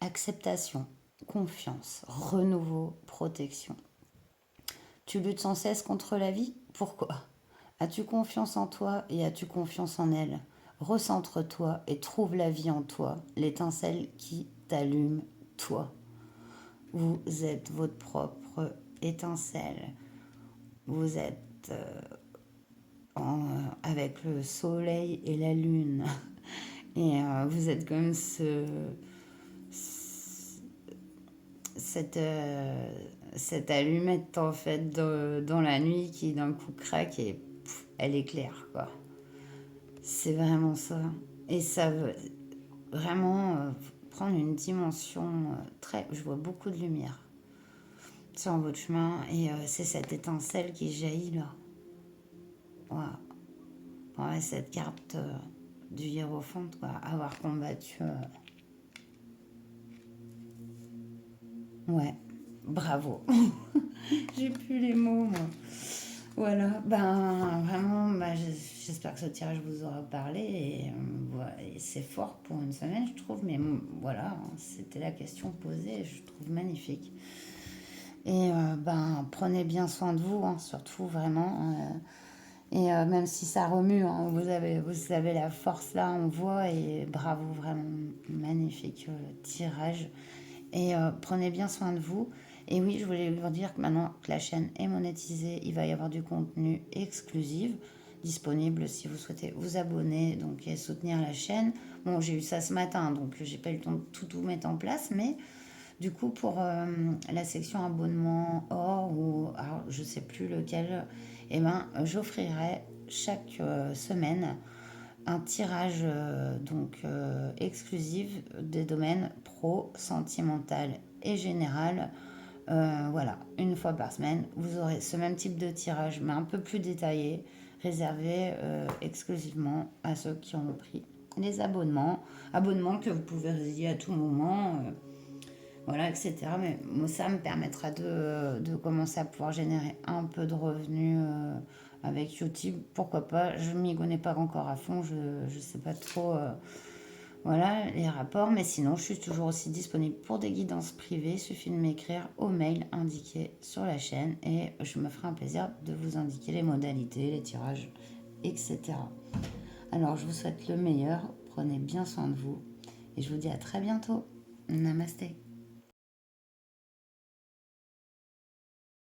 acceptation, confiance, renouveau, protection. Tu luttes sans cesse contre la vie? Pourquoi? As-tu confiance en toi et as-tu confiance en elle? Recentre-toi et trouve la vie en toi, l'étincelle qui t'allume, toi. Vous êtes votre propre étincelle. Vous êtes avec le soleil et la lune. Et vous êtes comme cette allumette en fait dans la nuit qui d'un coup craque et elle éclaire quoi. C'est vraiment ça. Et ça veut vraiment prendre une dimension très... Je vois beaucoup de lumière sur votre chemin et c'est cette étincelle qui jaillit là. Voilà. Ouais, cette carte du hiérophant, quoi. Avoir combattu. Ouais, bravo. J'ai plus les mots, moi. Voilà, ben vraiment, j'espère que ce tirage vous aura parlé et, voilà, et c'est fort pour une semaine, je trouve, mais voilà, c'était la question posée, je trouve magnifique. Et ben prenez bien soin de vous, hein, surtout vraiment. Et même si ça remue, hein, vous avez la force là, on voit, et bravo, vraiment magnifique tirage. Et prenez bien soin de vous. Et oui, je voulais vous dire que maintenant que la chaîne est monétisée, il va y avoir du contenu exclusif disponible si vous souhaitez vous abonner donc, et soutenir la chaîne. Bon, j'ai eu ça ce matin, donc j'ai pas eu le temps de tout mettre en place, mais du coup, pour la section abonnement or ou alors, je sais plus lequel, eh ben, j'offrirai chaque semaine un tirage exclusif des domaines pro, sentimental et général. Voilà, une fois par semaine, vous aurez ce même type de tirage, mais un peu plus détaillé, réservé exclusivement à ceux qui ont pris les abonnements. Abonnements que vous pouvez résilier à tout moment. Voilà, etc. Mais moi, ça me permettra de commencer à pouvoir générer un peu de revenus avec YouTube. Pourquoi pas? Je m'y connais pas encore à fond, je ne sais pas trop voilà, les rapports. Mais sinon, je suis toujours aussi disponible pour des guidances privées. Il suffit de m'écrire au mail indiqué sur la chaîne et je me ferai un plaisir de vous indiquer les modalités, les tirages, etc. Alors, je vous souhaite le meilleur. Prenez bien soin de vous et je vous dis à très bientôt. Namasté.